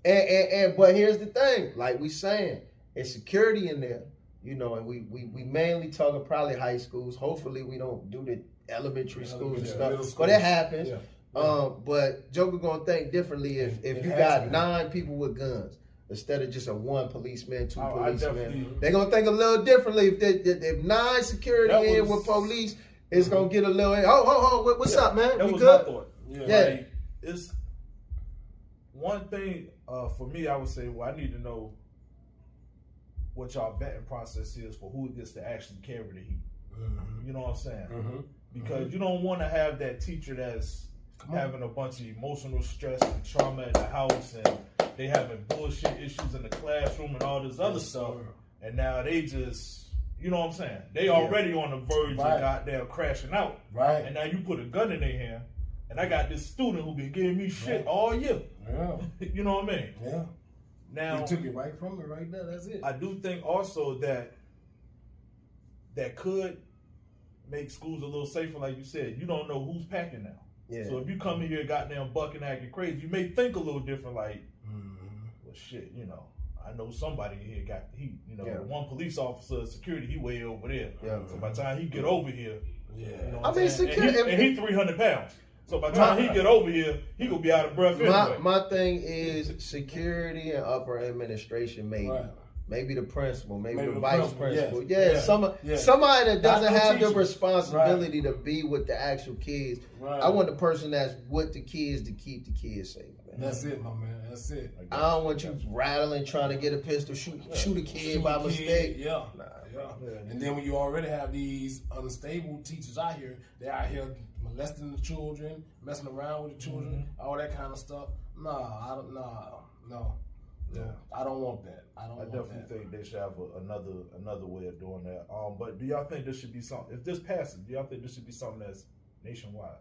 C: And but here's the thing, like we saying. It's security in there, you know, and we mainly talking probably high schools. Hopefully we don't do the elementary schools and stuff, but it happens. But Joker gonna think differently if you got 9 people with guns instead of just a 1 policeman, 2 policemen. They're gonna think a little differently. If 9 security in with police, it's gonna get a little. What's up, man?
A: That
C: we
A: was
C: good?
A: my thought.
C: Yeah.
A: Like, it's one thing for me. I would say, well, I need to know what y'all vetting process is for who gets to actually carry the heat. You know what I'm saying? Because you don't want to have that teacher that's having a bunch of emotional stress and trauma in the house, and they having bullshit issues in the classroom and all this other stuff. And now they just, you know what I'm saying? They already on the verge of goddamn crashing out.
B: Right.
A: And now you put a gun in their hand, and I got this student who been giving me shit all year.
B: Yeah.
A: You know what I mean?
B: Yeah.
A: Now,
B: you took it right from me right there. That's it.
A: I do think also that could make schools a little safer, like you said. You don't know who's packing now. Yeah. So if you come in here goddamn bucking acting crazy, you may think a little different, like, well, shit, you know, I know somebody in here got the heat. You know, the one police officer, security, he way over there. Yeah. So by the time he get over here, you know what I'm saying?
C: security,
A: and he 300 pounds. So by the time he get over here, he gonna be out of breath anyway.
C: My thing is security and upper administration, maybe. Right. Maybe the principal, maybe the vice principal. Yes. Somebody that doesn't have the responsibility to be with the actual kids. Right. I want the person that's with the kids to keep the kids safe. Man.
B: That's it, my man. That's it.
C: I don't want you rattling, trying to get a pistol, shoot a kid by mistake.
B: Yeah. And then when you already have these unstable teachers out here, they're out here molesting the children, messing around with the children, all that kind of stuff. No. Yeah, I don't want that. I
A: definitely think they should have another way of doing that. But do y'all think this should be something? If this passes, do y'all think this should be something that's nationwide?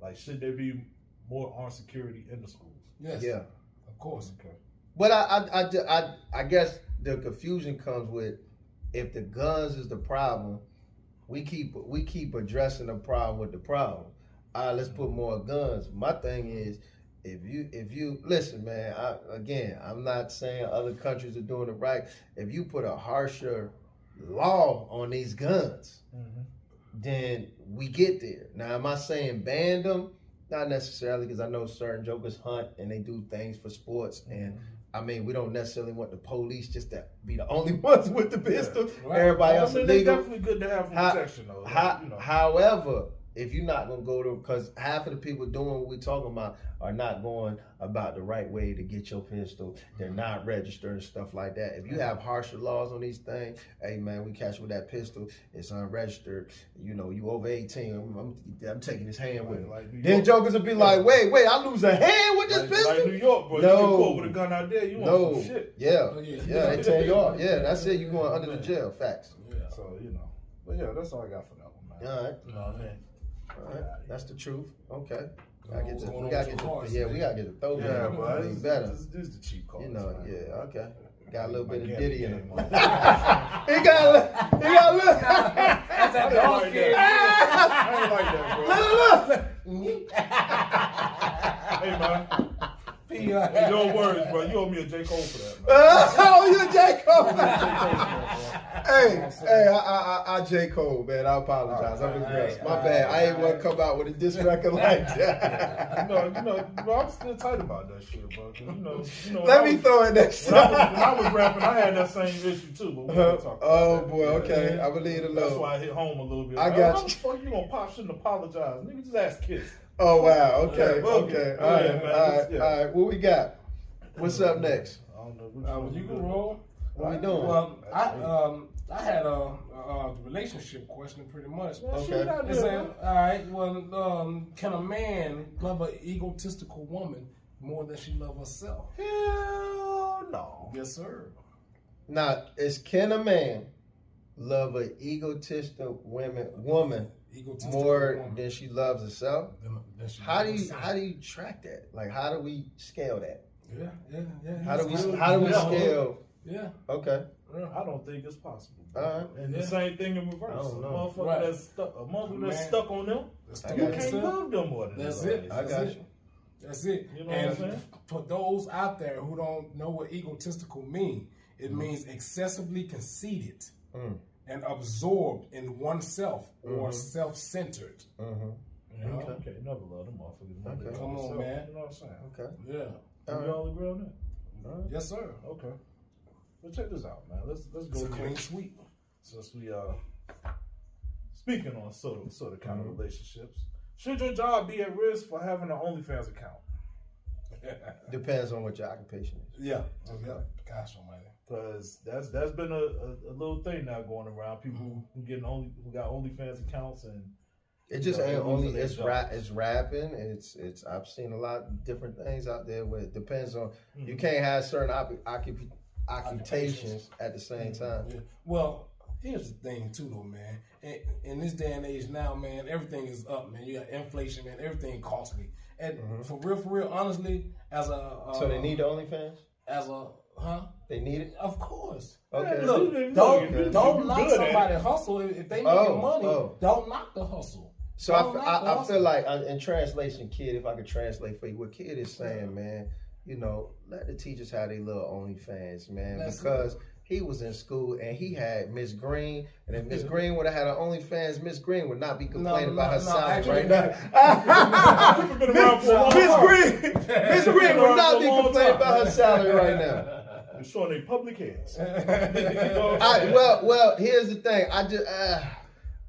A: Like, should there be more armed security in the schools?
B: Yes. Yeah. Of course.
A: Okay.
C: But I guess the confusion comes with, if the guns is the problem, we keep addressing the problem with the problem. All right, let's put more guns. My thing is, if you listen, man, I'm not saying other countries are doing it right. If you put a harsher law on these guns, then we get there. Now, am I saying ban them? Not necessarily, because I know certain jokers hunt and they do things for sports, and I mean, we don't necessarily want the police just to be the only ones with the pistol.
A: Right.
C: Everybody else is
A: They're
C: legal.
A: definitely good to have protection, though.
C: However, if you're not gonna go to, because half of the people doing what we're talking about are not going about the right way to get your pistol. They're not registered and stuff like that. If you have harsher laws on these things, hey man, we catch you with that pistol, it's unregistered. You know, you over 18. I'm taking his hand with me. Then jokers will be like, wait, I lose a hand with this pistol.
A: Like New York, bro.
C: No.
A: You get caught with a gun out there, you want some shit.
C: Yeah, they tell you off. Yeah, that's it. You going under the jail. Facts.
A: Yeah. So but yeah, that's all I got for that one, man.
C: All right.
A: You know what I mean?
C: All right, that's the truth. Okay, we gotta get the throw.
A: Yeah, but
C: it's better.
A: This is the cheap call.
C: Okay. Got a little bit of Diddy in him.
A: He
C: got a little.
B: That's that dog skin.
A: I ain't like that, bro.
C: Look.
A: Hey, man. Your words, bro. You owe me a J. Cole for that, man.
C: Oh, you a J. Cole.
A: Hey,
C: I J. Cole, man. I apologize. I'm impressed. My bad. I ain't want to come out with a diss record like that.
A: Bro, I'm still tight about that shit, bro.
C: Let me throw in that shit.
A: When I was rapping, I had that same issue too, but we don't talk about
C: oh
A: that.
C: boy, okay. I believe it alone.
A: That's why I hit home a little bit.
C: I got
A: How
C: you.
A: the fuck you gonna pop shouldn't apologize? Nigga, just ask kids.
C: Oh wow, okay. All right. What we got? What's up next?
A: I don't know.
B: You can roll.
C: What we doing?
B: Well, I had a relationship question pretty much.
C: Okay.
B: All right. Well, can a man love an egotistical woman more than she loves herself?
A: Hell no.
B: Yes, sir.
C: Now, can a man love an egotistical woman more than she loves herself? How do you track that? Like, how do we scale that?
B: Yeah.
C: How do we scale?
B: Yeah.
C: Okay.
A: I don't think it's possible.
C: All right.
A: And the same thing in reverse.
C: I don't know.
A: A motherfucker that's stuck on them, you can't love them more than
B: That's it.
C: I got you.
B: That's it.
A: You know what I'm saying?
B: For those out there who don't know what egotistical means, it means excessively conceited and absorbed in oneself or self-centered. You know?
A: Okay, never love them motherfuckers.
C: Okay.
B: Come on, man.
A: You know what I'm saying?
C: Okay.
B: Yeah.
A: We all agree on that?
B: Yes, sir.
A: Okay. Well, check this out, man. Let's go
B: It's a clean sweep.
A: Since we speaking on sort of kind of relationships, should your job be at risk for having an OnlyFans account?
C: Depends on what your occupation is.
B: Yeah. Gosh almighty.
A: Because that's been a little thing now going around. People who got OnlyFans accounts, and
C: it just ain't only it's rapping. It's I've seen a lot of different things out there where it depends on you can't have certain occupations at the same time.
B: Yeah. Well, here's the thing too, though, man. In this day and age now, man, everything is up, man. You got inflation, man. Everything costly. And for real, honestly, as a
C: so they need the OnlyFans.
B: They need it, of course.
C: Okay.
B: Look, don't knock somebody's hustle if they making money. Don't knock the hustle.
C: So I feel like in translation, Kid, if I could translate for you, what Kid is saying, man, let the teachers have their little OnlyFans, man, because he was in school and he had Miss Green, and if Miss Green would have had an OnlyFans, Miss Green would not be complaining about her salary right now. Miss Green would not be complaining about her salary right now.
A: It's showing their public hands.
C: Well, here's the thing.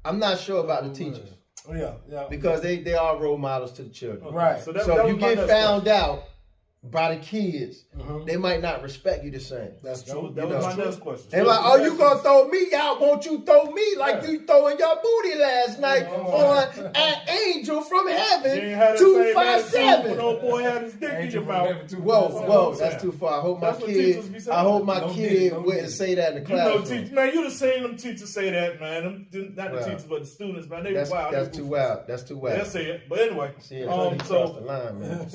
C: I'm not sure about the teachers.
B: Yeah.
C: Because they are role models to the children.
B: Right.
C: So if you get found out by the kids, they might not respect you the same.
B: That's true.
A: That was my next question.
C: They're like, oh, you gonna throw me out? Won't you throw me like you throwing your booty last night on an angel from heaven 257?
A: When old boy had his dick in your mouth.
C: Whoa, that's too far. I hope my kid wouldn't say that in the class.
A: Man, you done seen them teachers say that, man. Not the teachers, but the students, man. They wild.
C: That's too wild.
A: They'll say it. But anyway,
C: the line, man.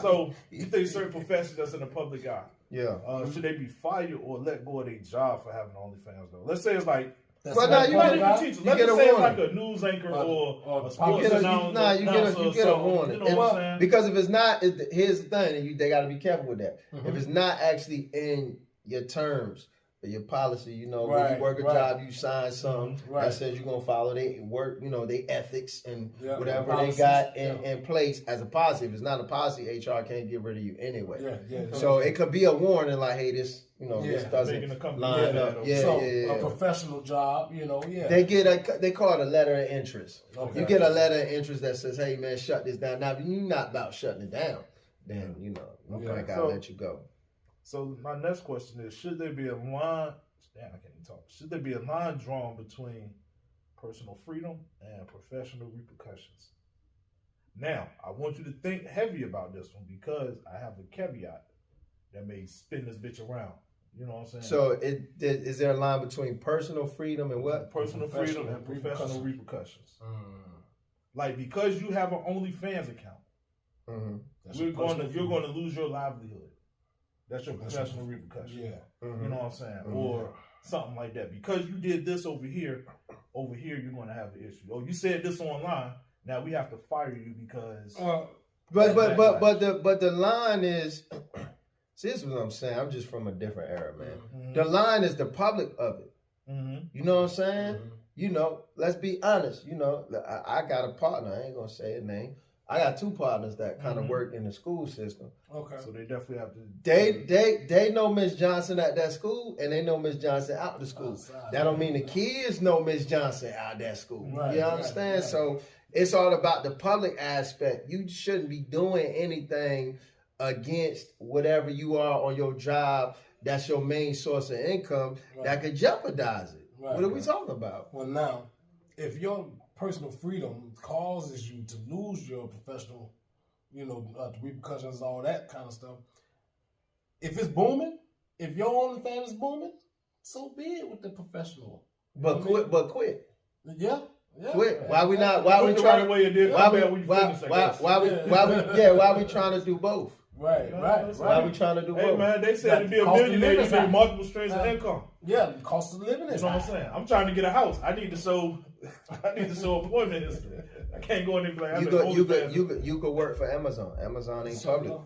A: So you think certain professions that's in the public eye, should they be fired or let go of their job for having OnlyFans though? Let's say it's like,
C: now you
A: not even teachers. Let's just say it's like a news anchor or a sports announcer.
C: You get a warning.
A: You know what I'm saying?
C: Because if it's not, here's the thing, and they got to be careful with that. If it's not actually in your terms your policy. You know, when you work a job, you sign something that says you're gonna follow their work. You know, their ethics and whatever they got in place as a policy. If it's not a policy, HR can't get rid of you anyway. So it could be a warning, like, hey, this. You know, this doesn't line up.
B: A professional job, you know,
C: They call it a letter of interest. Okay. You get a letter of interest that says, hey, man, shut this down. Now, if you're not about shutting it down, then, you know, I got to let you go.
A: So my next question is, should there be a line, damn, I can't even talk. Should there be a line drawn between personal freedom and professional repercussions? Now, I want you to think heavy about this one because I have a caveat that may spin this bitch around. You know what I'm saying?
C: So is there a line between personal freedom and what?
A: Personal freedom and professional repercussions. Like, because you have an OnlyFans account, you're going to lose your livelihood. That's your professional repercussion. You know what I'm saying? Or something like that. Because you did this over here you're going to have an issue. Oh, you said this online. Now we have to fire you because.
C: But the line is. See, this is what I'm saying. I'm just from a different era, man. The line is the public of it. You know what I'm saying? You know, let's be honest. You know, I got a partner. I ain't gonna say his name. I got two partners that kind of work in the school system.
A: Okay. So they definitely have
C: to. They know Miss Johnson at that school, and they know Miss Johnson out the school. That don't mean the kids know Miss Johnson out that school. Right, you understand? Right. So it's all about the public aspect. You shouldn't be doing anything against whatever you are on your job that's your main source of income that could jeopardize it. What are we talking about?
B: Well, now, if your personal freedom causes you to lose your professional, you know, repercussions, all that kind of stuff, if it's booming, if your OnlyFans is booming, so be it with the professional.
C: But quit.
B: Yeah.
C: Quit. Why we trying to do both?
B: Right.
C: Why we trying to do both?
A: Hey man, they said to be a millionaire, you need multiple streams of income.
B: Yeah, the cost of living is.
A: You know what I'm saying? I'm trying to get a house. I need to show employment history. I can't go in there like
C: you could work for Amazon. Amazon ain't public.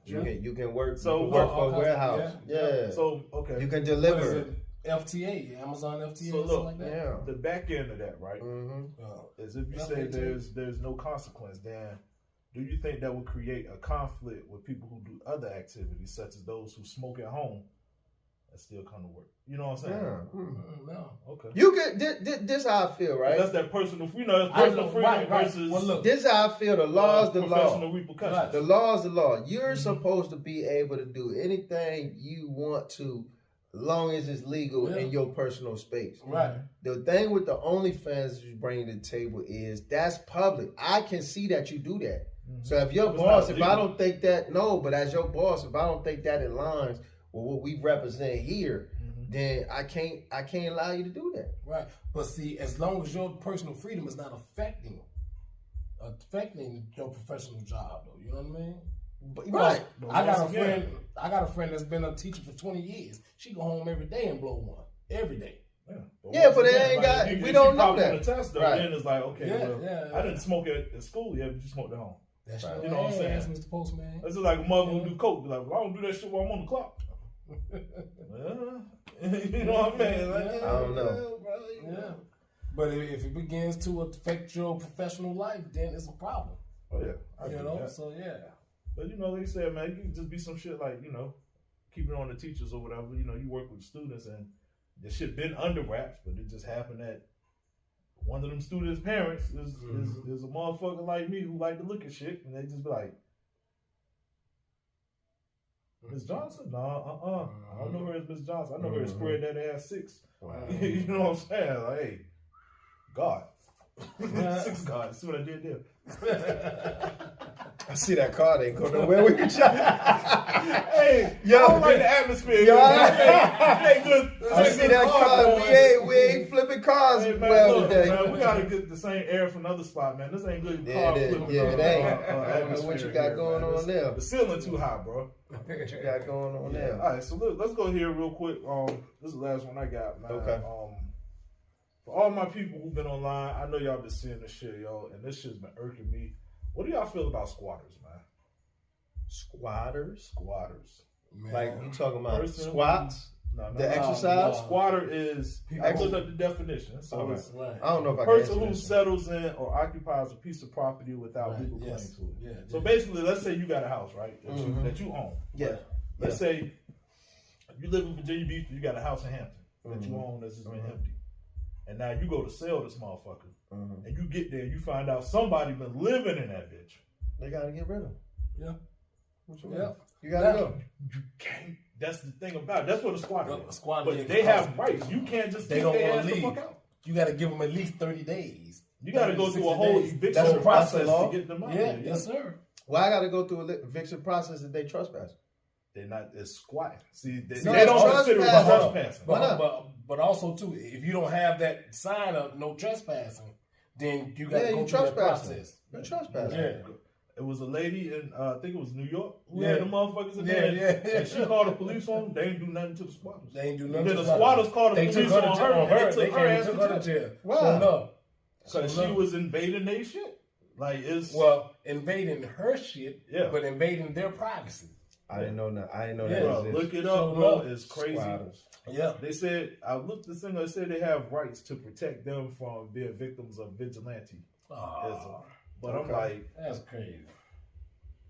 C: You can work.
A: So
C: work for a warehouse. Yeah.
A: So okay.
C: You can deliver.
B: FTA, Amazon FTA,
A: so look,
B: something like that.
A: The back end of that, right? Is if you say there's no consequence, then do you think that would create a conflict with people who do other activities, such as those who smoke at home and still come to work? You know what I'm saying?
B: No.
A: Okay.
C: You get this how I feel, right?
A: That's that personal, personal freedom versus.
C: Well, look, this how I feel. The law is the law.
A: Professional repercussions.
C: The law is the law. You're supposed to be able to do anything you want to, as long as it's legal in your personal space.
B: Right.
C: The thing with the OnlyFans you bring to the table is that's public. I can see that you do that. So if your boss, if I don't think that, but as your boss, if I don't think that aligns with what we represent here, then I can't allow you to do that.
B: Right. But see, as long as your personal freedom is not affecting your professional job, though, you know what I mean?
C: Right.
B: I got a friend that's been a teacher for 20 years. She go home every day and blow one. Every day.
C: But they ain't got. We don't know that.
A: On the test, though, then it's like, okay, I didn't smoke at school yet, but you smoked at home.
B: That's
A: right. You know what I'm saying,
B: Mr. Postman.
A: This is like a mother who do coke. Be like, well, I don't do that shit while I'm on the clock. You know what I mean? Like,
C: I don't know.
B: Yeah. But if it begins to affect your professional life, then it's a problem.
A: Oh yeah,
B: you know. So yeah.
A: But you know, like you said, man, you can just be some shit like, you know, keep it on the teachers or whatever. You know, you work with students and the shit been under wraps, but it just happened that one of them students' parents is a motherfucker like me who like to look at shit, and they just be like, Miss Johnson? No, I don't know her as Miss Johnson. I know her as Spread That Ass 6. Wow. You know what I'm saying? Like, hey, God. 6 God. See what I did there?
C: I see that car. They ain't go nowhere with each other.
A: Hey, yo, I don't like the atmosphere. Yo, ain't good.
C: I see that car. We ain't flipping cars today.
A: Man, we gotta get the same air from another spot, man. This ain't good.
C: Yeah, it ain't. I don't know what you got going on there.
A: The ceiling too high, bro.
C: What you got going on there?
A: All right, so let's go here real quick. This is the last one I got, man.
C: Okay.
A: For all my people who've been online, I know y'all been seeing this shit, yo, and this shit's been irking me. What do y'all feel about squatters, man?
C: Squatters?
A: Squatters.
C: Man. Like, you talking about squats? The exercise?
A: Squatter is, I looked up the definition. So it's
C: I don't know if I
A: person who settles in or occupies a piece of property without legal claim to it.
B: Yeah,
A: so basically, let's say you got a house, right, that you own.
C: Yeah.
A: Let's say you live in Virginia Beach, you got a house in Hampton that you own that's just been empty. And now you go to sell this motherfucker. And you get there and you find out somebody been living in that bitch.
C: They got to get rid of them.
B: Yeah.
C: You got to go.
A: You can't. That's the thing about it. That's what a squatter is.
B: But
A: they have rights. You can't just
B: they don't want to
A: leave.
B: leave. You got to give them at least 30 days.
A: You got to go through a whole eviction process to get them out.
B: Yeah, yes, sir.
C: Well, I got to go through an eviction process if they trespass.
A: They're not. It's squatting. See, they
C: don't
A: consider it trespassing.
B: But also too, if you don't have that sign of no trespassing, then you got to go through that process.
C: You're trespassing.
A: Yeah. It was a lady in, I think it was New York, who had the motherfuckers in there.
B: Yeah.
A: And she called the police on them. They ain't do nothing to the squatters.
B: They ain't do nothing.
A: Then the squatters called the police on her.
B: They took her to jail.
A: Wow. Because she was invading their shit. Like it's
B: invading her shit, but invading their privacy.
C: I didn't know that.
A: Bro, look it up, bro. It's crazy.
C: Squatters.
A: Yeah. They said, I looked this thing, they said they have rights to protect them from being victims of vigilante. But I'm like,
B: that's crazy.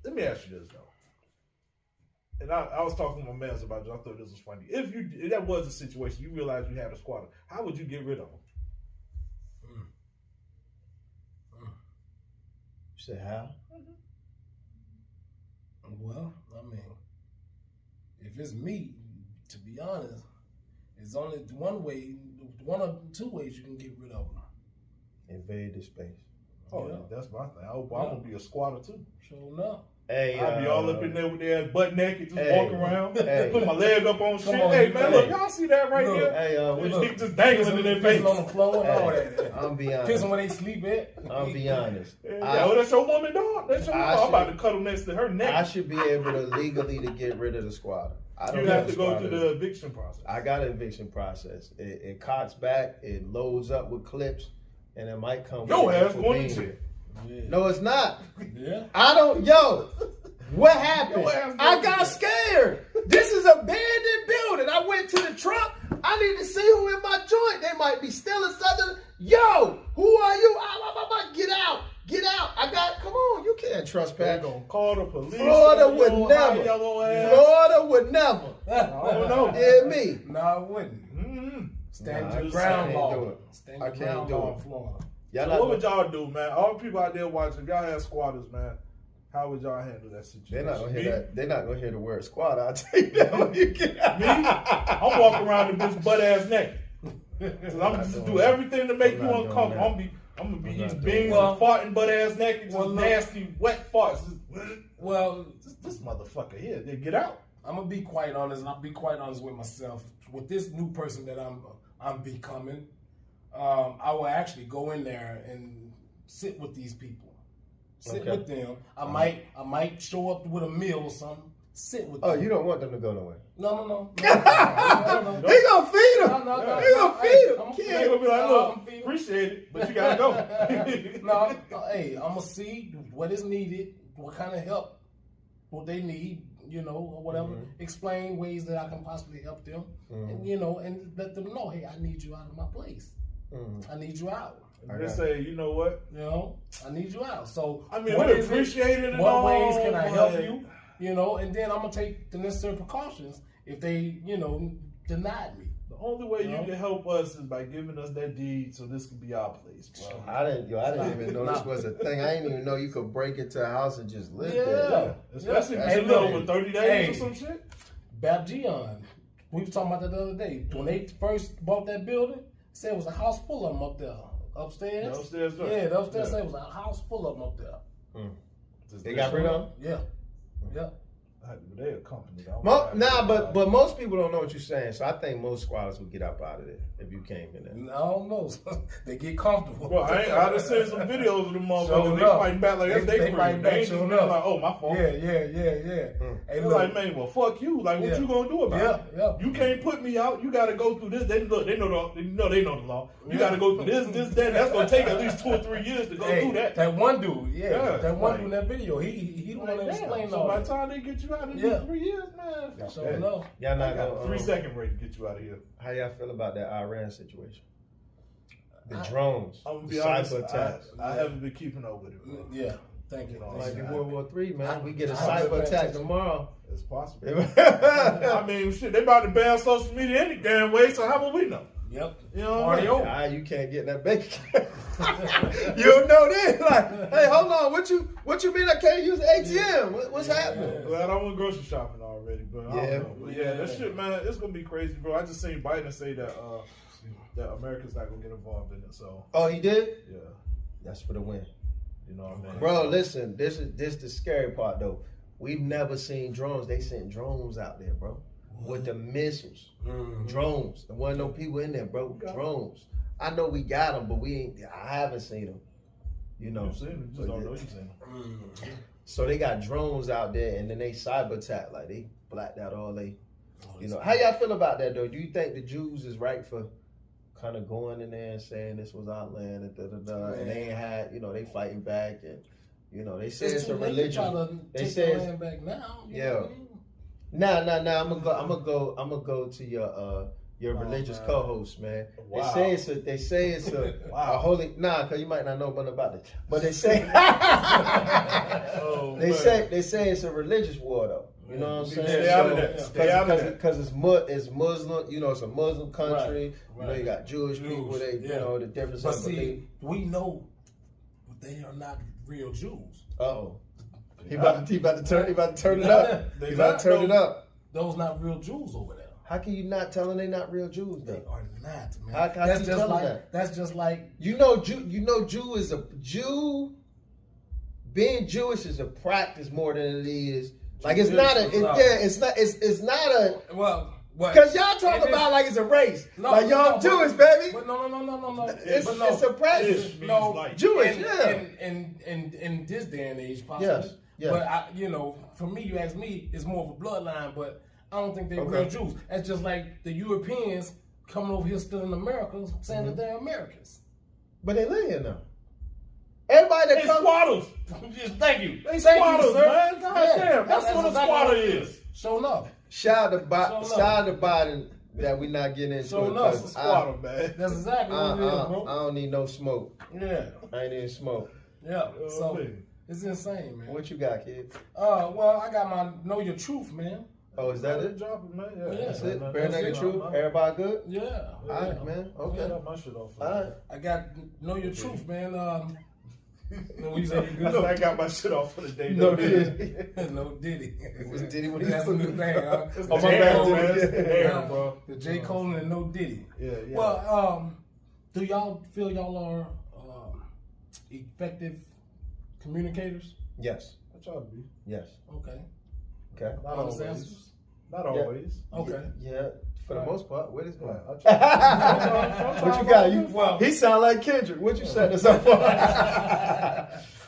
A: Let me ask you this though. And I was talking to my man about it. I thought this was funny. If that was a situation, you realize you had a squatter, how would you get rid of them?
C: You said how?
B: Well, I mean, if it's me, to be honest, it's only one or two ways you can get rid of them.
C: Invade the space.
A: Oh, yeah. That's my thing. I'm gonna be a squatter too.
B: Sure enough.
C: Hey,
A: I'll be all up in there with their butt naked, just walking around,
C: hey.
A: put my leg up on shit. Hey man, look, y'all see that right there?
C: Hey,
A: look, just dangling in their face
B: on the floor and all that.
C: I'm be honest.
B: Pissing when they sleep at.
C: I'll be honest.
A: That's your woman, dog. That's your woman. I'm about to cuddle next to her neck.
C: I should be able to legally to get rid of the squatter.
A: You have to go through the eviction process.
C: I got an eviction process. It cocks back, it loads up with clips, and it might come.
A: Your ass going to jail.
C: Yeah. No, it's not.
B: Yeah.
C: I don't. What happened? I got scared. This is an abandoned building. I went to the trunk. I need to see who in my joint. They might be stealing something. Yo, who are you? Get out. Get out. Come on. You can't trespass.
A: They're going to call the police.
C: Florida would never. Florida would never.
A: I don't know.
C: Yeah, me.
B: No, I wouldn't. Stand your ground law. Stand your ground law in Florida.
A: So what would y'all do, man? All the people out there watching, if y'all had squatters, man, how would y'all handle that situation?
C: They're not gonna hear that. They're not gonna hear the word squatter. I'll tell you that when you get out.
A: Me? I'm walking around with this butt ass naked. I'm gonna do everything to make you uncomfortable. I'm gonna be eating beans and farting butt ass naked, just nasty wet farts.
B: Well,
A: this motherfucker here, they get out.
B: I'm gonna be quite honest, and I'll be quite honest with myself. With this new person that I'm becoming, I will actually go in there and sit with these people. Sit with them. I might show up with a meal or something. Sit with them.
C: Oh, you don't want them to go nowhere.
B: No.
C: He gonna feed them. He gonna feed them.
A: They're gonna be like, look, appreciate it, but you gotta go.
B: Hey, I'm gonna see what is needed, what kind of help, what they need, or whatever. Explain ways that I can possibly help them, and and let them know, hey, I need you out of my place. I need you out.
A: And they say, you know what?
B: I need you out. So
A: I mean, we appreciate it.
B: What ways can I help you? And then I'm gonna take the necessary precautions if they, denied me.
A: The only way you can help us is by giving us that deed, so this can be our place. Bro.
C: I didn't even know this was a thing. I didn't even know you could break into a house and just live there.
A: Yeah, especially if you live over 30 days or some shit.
B: Babjian, we were talking about that the other day. When they first bought that building, said it was a house full of them up there. Upstairs?
A: The upstairs door.
B: Yeah, the upstairs said it was a house full of them up there.
C: They got rid of them?
B: Yeah.
A: They a company.
C: But most people don't know what you're saying, so I think most squatters would get up out of there if you came in there.
B: I don't know. They get comfortable.
A: Well, I just seen some videos of them motherfuckers. They fighting back like that's they fighting back. They ain't just like, oh, my fault.
B: Yeah.
A: Hey, look, like, man, well, fuck you. Like, what you gonna do about it?
B: Yeah.
A: You can't put me out. You got to go through this. They know the law. You got to go through this, that. That's gonna take at least 2 or 3 years to go through that.
B: That one dude, that one dude in that video, he don't want to explain
A: so
B: all
A: by
B: that.
A: the time they get you you out of here in 3 years, man.
B: So no.
C: Y'all not
A: got
C: gonna
A: 3 second rate to get you out of here.
C: How y'all feel about that Iran situation? The drones,
A: I'm gonna
C: the
A: be honest,
C: cyber attacks.
A: I haven't been keeping up with it. Bro.
B: Yeah. Thank you.
C: Like in World War III, man. We get a
B: I
C: cyber attack tomorrow.
A: It's possible. I mean, shit, they about to ban social media any damn way, so how will we know?
B: Yep.
A: You know what I mean?
C: You can't get that bank account. You don't know then. Like, hey, hold on. What you mean I can't use ATM? What's happening?
A: Well, I went grocery shopping already, but I don't know. But that shit, man, it's gonna be crazy, bro. I just seen Biden say that America's not gonna get involved in it. So.
C: Oh, he did?
A: Yeah.
C: That's for the win.
A: You know what I mean?
C: Bro, listen. This the scary part though. We've never seen drones. They sent drones out there, bro. With the missiles, drones. There wasn't no people in there, bro. Drones. I know we got them, but I haven't seen them. You know.
A: You've seen them. You just don't know you've seen them.
C: So they got drones out there, and then they cyber attack. Like, they blacked out all they, you know. How y'all feel about that, though? Do you think the Jews is right for kind of going in there and saying this was our land and and they ain't had, you know, they fighting back, and, you know, they say it's a religion. They say it's
B: back now.
C: Yeah. Nah. I'm gonna go to your religious co-host, man. Wow. They say it's a a holy. Nah, cause you might not know nothing about it. But they say they say it's a religious war, though. You know what I'm saying?
A: Stay out of that. Stay out of that.
C: Because it's Muslim. You know, it's a Muslim country. Right. You know, you got Jewish people. They you know the difference.
B: But see, we know they are not real Jews.
C: Uh-oh. He about to turn it up. He about to turn it up.
B: Those not real Jews over there.
C: How can you not tell them they not real Jews? Though?
B: They are not, man.
C: How
B: that's
C: you
B: just
C: tell
B: like
C: that?
B: That's just like
C: Jew is a Jew. Being Jewish is a practice more than it is. Like it's not a
B: well.
C: Because y'all talk about like it's a race. No, like y'all Jewish, baby.
B: But no.
C: It's a practice.
B: No,
A: like
C: Jewish,
B: in this day and age, possibly. Yes. But for me, you ask me, it's more of a bloodline. But I don't think they're real Jews. That's just like the Europeans coming over here still in America saying that they're Americans.
C: But they live here now. Everybody that comes
A: squatters.
B: Thank you.
A: They squatters, man. God damn. That's what a squatter is.
B: Show up.
C: Shout out to Biden that we not getting into.
A: So enough, a squatter, man.
B: That's exactly what it is, bro.
C: I don't need no smoke.
B: Yeah.
C: I ain't even smoke.
B: Yeah. So it's insane, man.
C: What you got, kid?
B: Well, I got my Know Your Truth, man.
C: Oh, is that it?
A: Dropping, man. Yeah.
C: That's it. Bare naked truth. Everybody good?
B: Yeah.
C: All right, man. Okay.
A: I got my shit off.
C: All right.
B: I got Know Your Truth, man. You say you
A: I know I got my shit off for the day.
C: No Diddy.
B: No Diddy.
C: It was Diddy when
B: That's a new thing, huh?
A: Oh, my bad, man.
B: Bro. The J. Cole and No Diddy.
A: Yeah.
B: Well, do y'all feel y'all are effective communicators?
C: Yes.
A: I try to be.
C: Yes.
B: Okay.
A: Not always. Not always.
B: Okay.
C: Yeah. For the most part, where is going?
A: What you
C: got? He sound like Kendrick. What you setting us up for?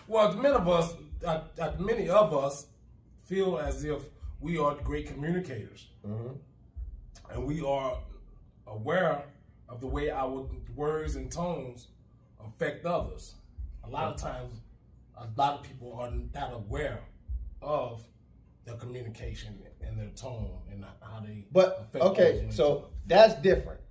B: Well, many of us feel as if we are great communicators, and we are aware of the way our words and tones affect others. A lot of times, a lot of people are not aware of their communication and their tone and how they.
C: But okay, so that's different.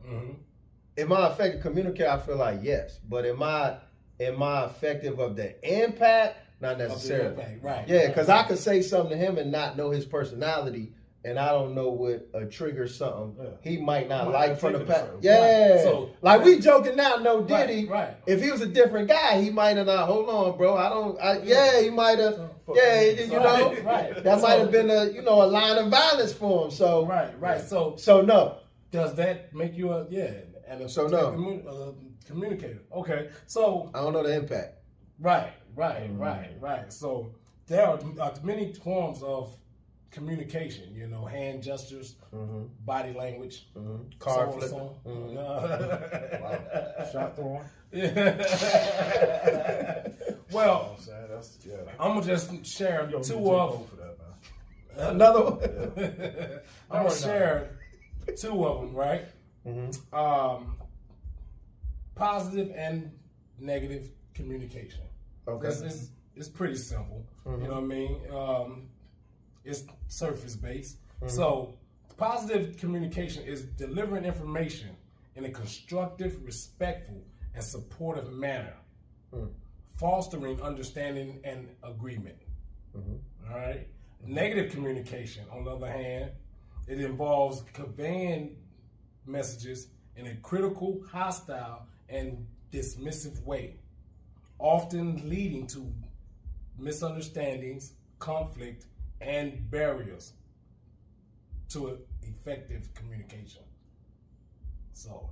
C: Am I effective communicator? I feel like yes, but am I effective of the impact? Not necessarily.
B: Impact, right?
C: Yeah, because I could say something to him and not know his personality, and I don't know what trigger something he might not like from the past. Yeah,
B: right. So
C: like we joking now, No Diddy.
B: Right.
C: If he was a different guy, he might have not. Hold on, bro. He might have.
B: Right.
C: That might have been a line of violence for him. So
B: right. So
C: no.
B: Does that make you a communicator? Okay. So
C: I don't know the impact.
B: Right. So there are many forms of communication. Hand gestures, body language,
C: card
B: so
C: flipping.
B: Wow.
A: Shot throwing.
B: Well, I'm gonna just share two of
C: another one.
B: I'm gonna share two of them, right? Positive and negative communication.
C: Okay.
B: It's pretty simple. You know what I mean? It's surface based. So positive communication is delivering information in a constructive, respectful, and supportive manner, fostering understanding and agreement. All right. Negative communication, on the other hand, it involves conveying messages in a critical, hostile, and dismissive way, often leading to misunderstandings, conflict, and barriers to effective communication. So,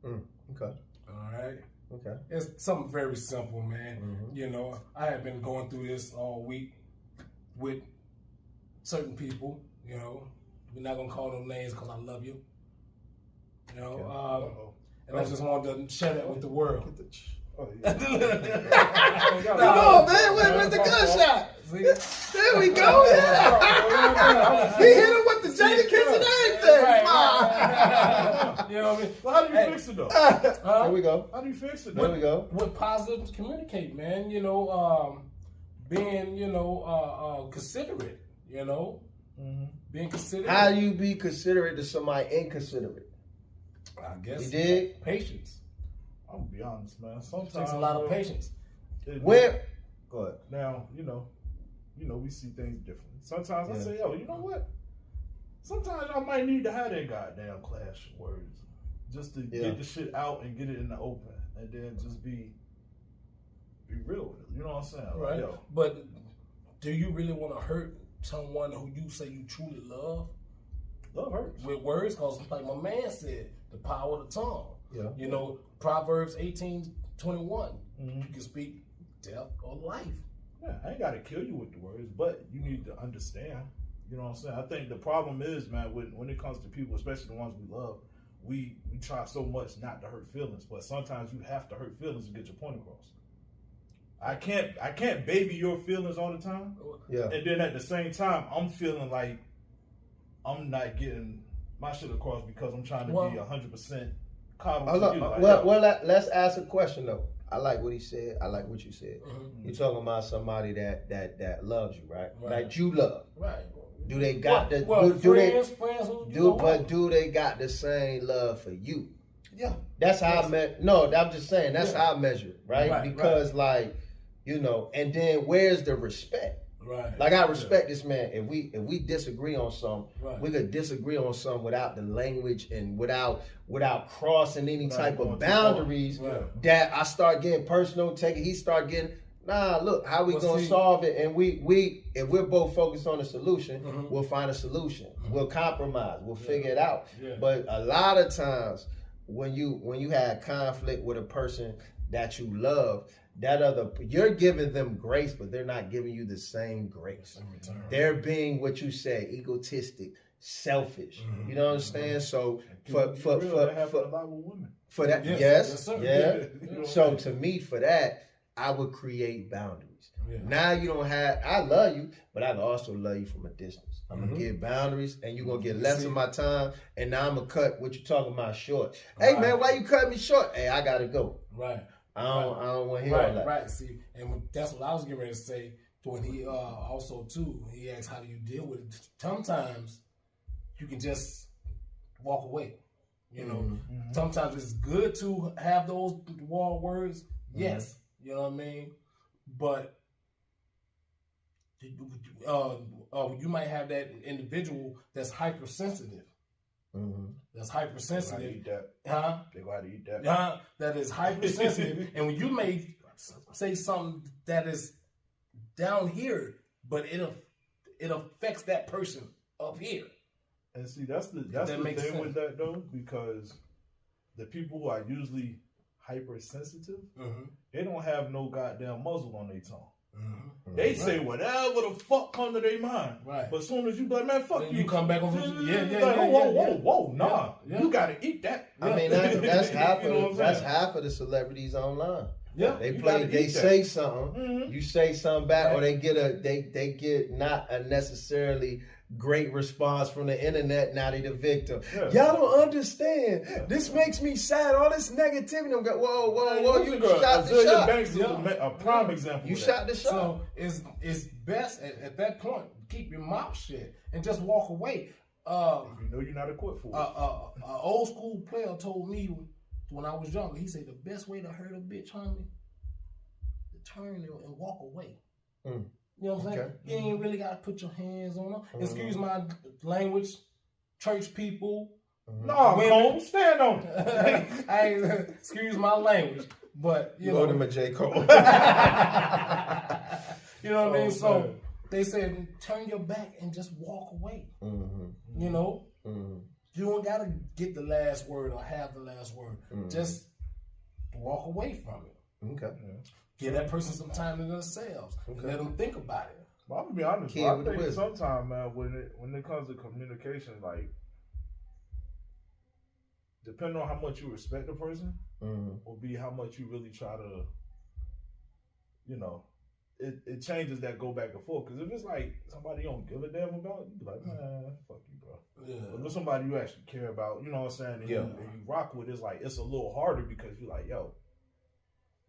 C: okay.
B: All right.
C: Okay.
B: It's something very simple, man. You know, I have been going through this all week with certain people. You know, we're not gonna call them names because I love you. You know, and I just wanted to share that with the world.
C: Come on, man. Where's the gunshot? There we go. Yeah. He hit him with the Jada Kiss and everything.
B: Right. You know what I mean?
A: Well, how do you fix it though?
C: There we go.
A: How do you fix it?
C: There we go.
B: With positive communicate, man. You know, being, you know, considerate. You know, being considerate.
C: How do you be considerate to somebody inconsiderate?
B: I guess
C: You dig?
B: patience.
A: I'm gonna be honest, man. Sometimes
B: It takes a lot of patience.
C: Where? Go ahead.
A: Now, you know, we see things differently. Sometimes I say, yo, you know what? Sometimes I might need to have that goddamn clash of words just to get the shit out and get it in the open, and then just be real with it. You know what I'm saying?
B: Right.
A: Like, yo,
B: But do you really want to hurt someone who you say you truly love
A: love hurts.
B: with words? Because like my man said, the power of the tongue.
C: Yeah.
B: You know, Proverbs 18:21. You can speak death or life.
A: Yeah, I ain't gotta kill you with the words, but you need to understand. You know what I'm saying? I think the problem is, man, when it comes to people, especially the ones we love, we try so much not to hurt feelings, but sometimes you have to hurt feelings to get your point across. I can't baby your feelings all the time.
C: Yeah.
A: And then at the same time, I'm feeling like I'm not getting my shit across because I'm trying to be 100% coddled to you. Like,
C: let's ask a question though. I like what he said. I like what you said. You're talking about somebody that loves you, right? That you love.
B: Right.
C: Do they got
B: friends who
C: do they got the same love for you?
B: Yeah.
C: That's how I'm just saying that's how I measure it, right? Because like, you know, and then where's the respect?
B: Right.
C: Like I respect this man. If we disagree on something, we could disagree on something without the language and without crossing any type of boundaries. That I start getting personal, he start getting. Nah, look, how we gonna solve it? And if we're both focused on a solution, we'll find a solution. We'll compromise. We'll figure it out. But a lot of times, when you have conflict with a person that you love, you're giving them grace, but they're not giving you the same grace. They're being what you say, egotistic, selfish. You know what I'm saying? So for that, yes, yeah. So to me, for that, I would create boundaries. Now you don't have. I love you, but I can also love you from a distance. I'm gonna give boundaries, and you're gonna get less of my time. And now I'm gonna cut what you talking about short. Hey man, why you cut me short? Hey, I gotta go.
B: Right.
C: I don't want to hear all that.
B: Right. See, and that's what I was getting ready to say. When he also too, he asked, "How do you deal with it?" Sometimes you can just walk away. You know, sometimes it's good to have those war words. Yes, you know what I mean. But you might have that individual that's hypersensitive. That's hypersensitive.
A: They go out to eat that.
B: That is hypersensitive. And when you may say something that is down here, but it affects that person up here.
A: And see, that's the thing with that though, because the people who are usually hypersensitive, they don't have no goddamn muzzle on their tongue. They say whatever the fuck come to their mind. Right. But as soon as you be like, man, fuck you.
B: You come back over
A: whoa, nah. You gotta eat that.
C: I mean, that's half that's half of the celebrities online.
A: Yeah.
C: They say something, you say something back, or they get not a necessarily great response from the internet. Now they the victim. Y'all don't understand. This makes me sad. All this negativity. I'm going, whoa. You shot the shot.
A: Banks is a prime example.
C: You shot the shot.
B: So it's best at that point. keep your mouth shut and just walk away.
A: If you know you're not equipped for it.
B: An old school player told me when I was younger, he said the best way to hurt a bitch, homie, to turn and walk away. You know what I'm saying? Okay. You ain't really got to put your hands on them. Excuse my language, church people.
A: No, Cole, stand on
B: it. Excuse my language, but you know.
C: Go to my J. Cole.
B: You know what I mean? So they said, turn your back and just walk away. You know? You don't got to get the last word or have the last word. Just walk away from it.
C: Okay.
B: Give that person some time to themselves. Okay. Let them think about it.
A: Well, I'm going to be honest, bro, I think sometimes, man, when it comes to communication, like, depending on how much you respect the person, will be how much you really try to, you know, it changes that go back and forth. Because if it's like somebody you don't give a damn about, you be like, man, fuck you, bro. Yeah. But if it's somebody you actually care about, you know what I'm saying, and you rock with, it's like, it's a little harder because you're like, yo,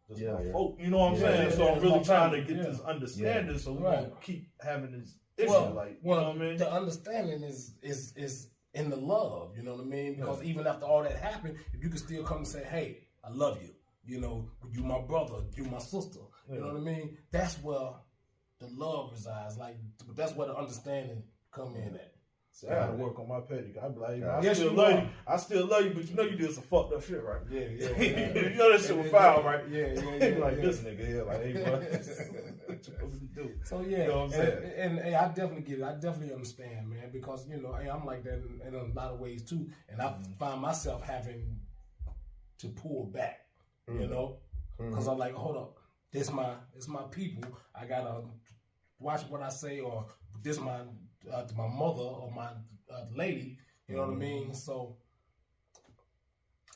A: this is my folk, you know what I'm saying? So I'm really trying to get this understanding so we don't keep having this issue. You know what I mean?
B: The understanding is in the love, you know what I mean? Because even after all that happened, if you can still come and say, hey, I love you. You know, you my brother, you my sister. You know what I mean? That's where the love resides. Like, that's where the understanding come in at.
A: So I gotta work on my petty. I be like, I still love you. I still love you, but you know you did some fucked up shit, right?
B: Yeah.
A: You know that shit was foul, right?
B: Yeah.
A: Like this nigga here, like, hey, bro, what you supposed to do?
B: So yeah, you know what I'm saying? And I definitely get it. I definitely understand, man, because you know, I'm like that in a lot of ways too, and I find myself having to pull back, you know, because I'm like, hold up, it's my people. I gotta watch what I say, or this my mother or my lady. You know what I mean? So.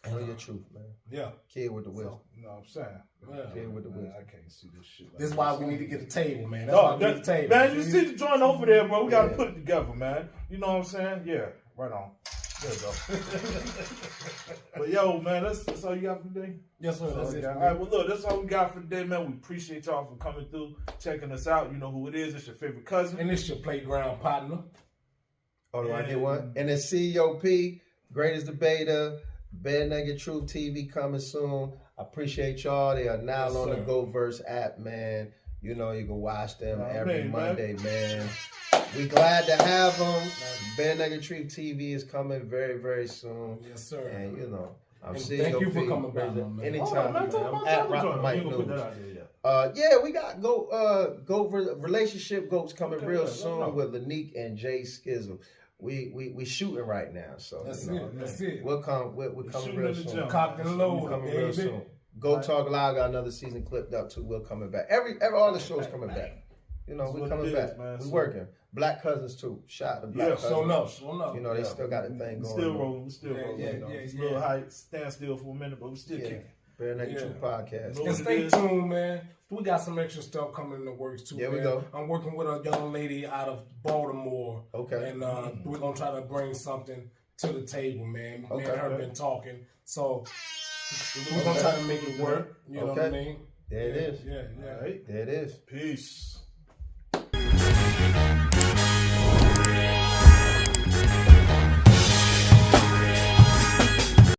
C: Know your truth, man.
B: Yeah.
C: Kid with the wisdom.
A: You know what I'm saying?
C: Kid with the wisdom.
A: I can't see this shit.
B: This is why we need to get a table, man. That's why we need a table.
A: Man, you see the joint over there, bro. We got to put it together, man. You know what I'm saying? Yeah. Right on. There you go. But yo, man, that's all you got for today?
B: Yes, sir. That's it.
A: All right, well, look, that's all we got for today, man. We appreciate y'all for coming through, checking us out. You know who it is. It's your favorite cousin.
B: And it's your playground partner.
C: Oh, do I get one? And it's COP, Greatest Debater, Bare Naked Truth TV coming soon. I appreciate y'all. They are now on the GoVerse app, man. You know, you can watch them every Monday, man. We glad to have them. Bare Naked Truth TV is coming very, very soon.
B: Yes, sir.
C: And, you know, I'm
B: seeing
C: thank you
B: for coming by, man.
C: Anytime, man. I'm at Rock the Mic News. We got relationship goats coming real soon with Lanique and Jay Skizzle. We shooting right now, so
B: that's it.
C: We're coming real soon.
B: Cocked and loaded,
C: coming real soon. Go Talk Live got another season clipped up too. We're coming back. All the shows coming back. You know, we're coming back. We working. Black Cousins too. Shout out to Black Cousins.
B: Show enough.
C: You know, they still got a thing going.
A: Still rolling. It's a little height. Stand still for a minute, but we still kicking.
C: Bare Naked Truth Podcast.
B: And stay tuned, man. We got some extra stuff coming in the works too.
C: We go.
B: I'm working with a young lady out of Baltimore.
C: Okay.
B: And we're gonna try to bring something to the table, man. Me and her been talking, so we're gonna try to make it work. You know what I mean?
C: There it is.
B: Yeah.
C: All right. There it is.
A: Peace.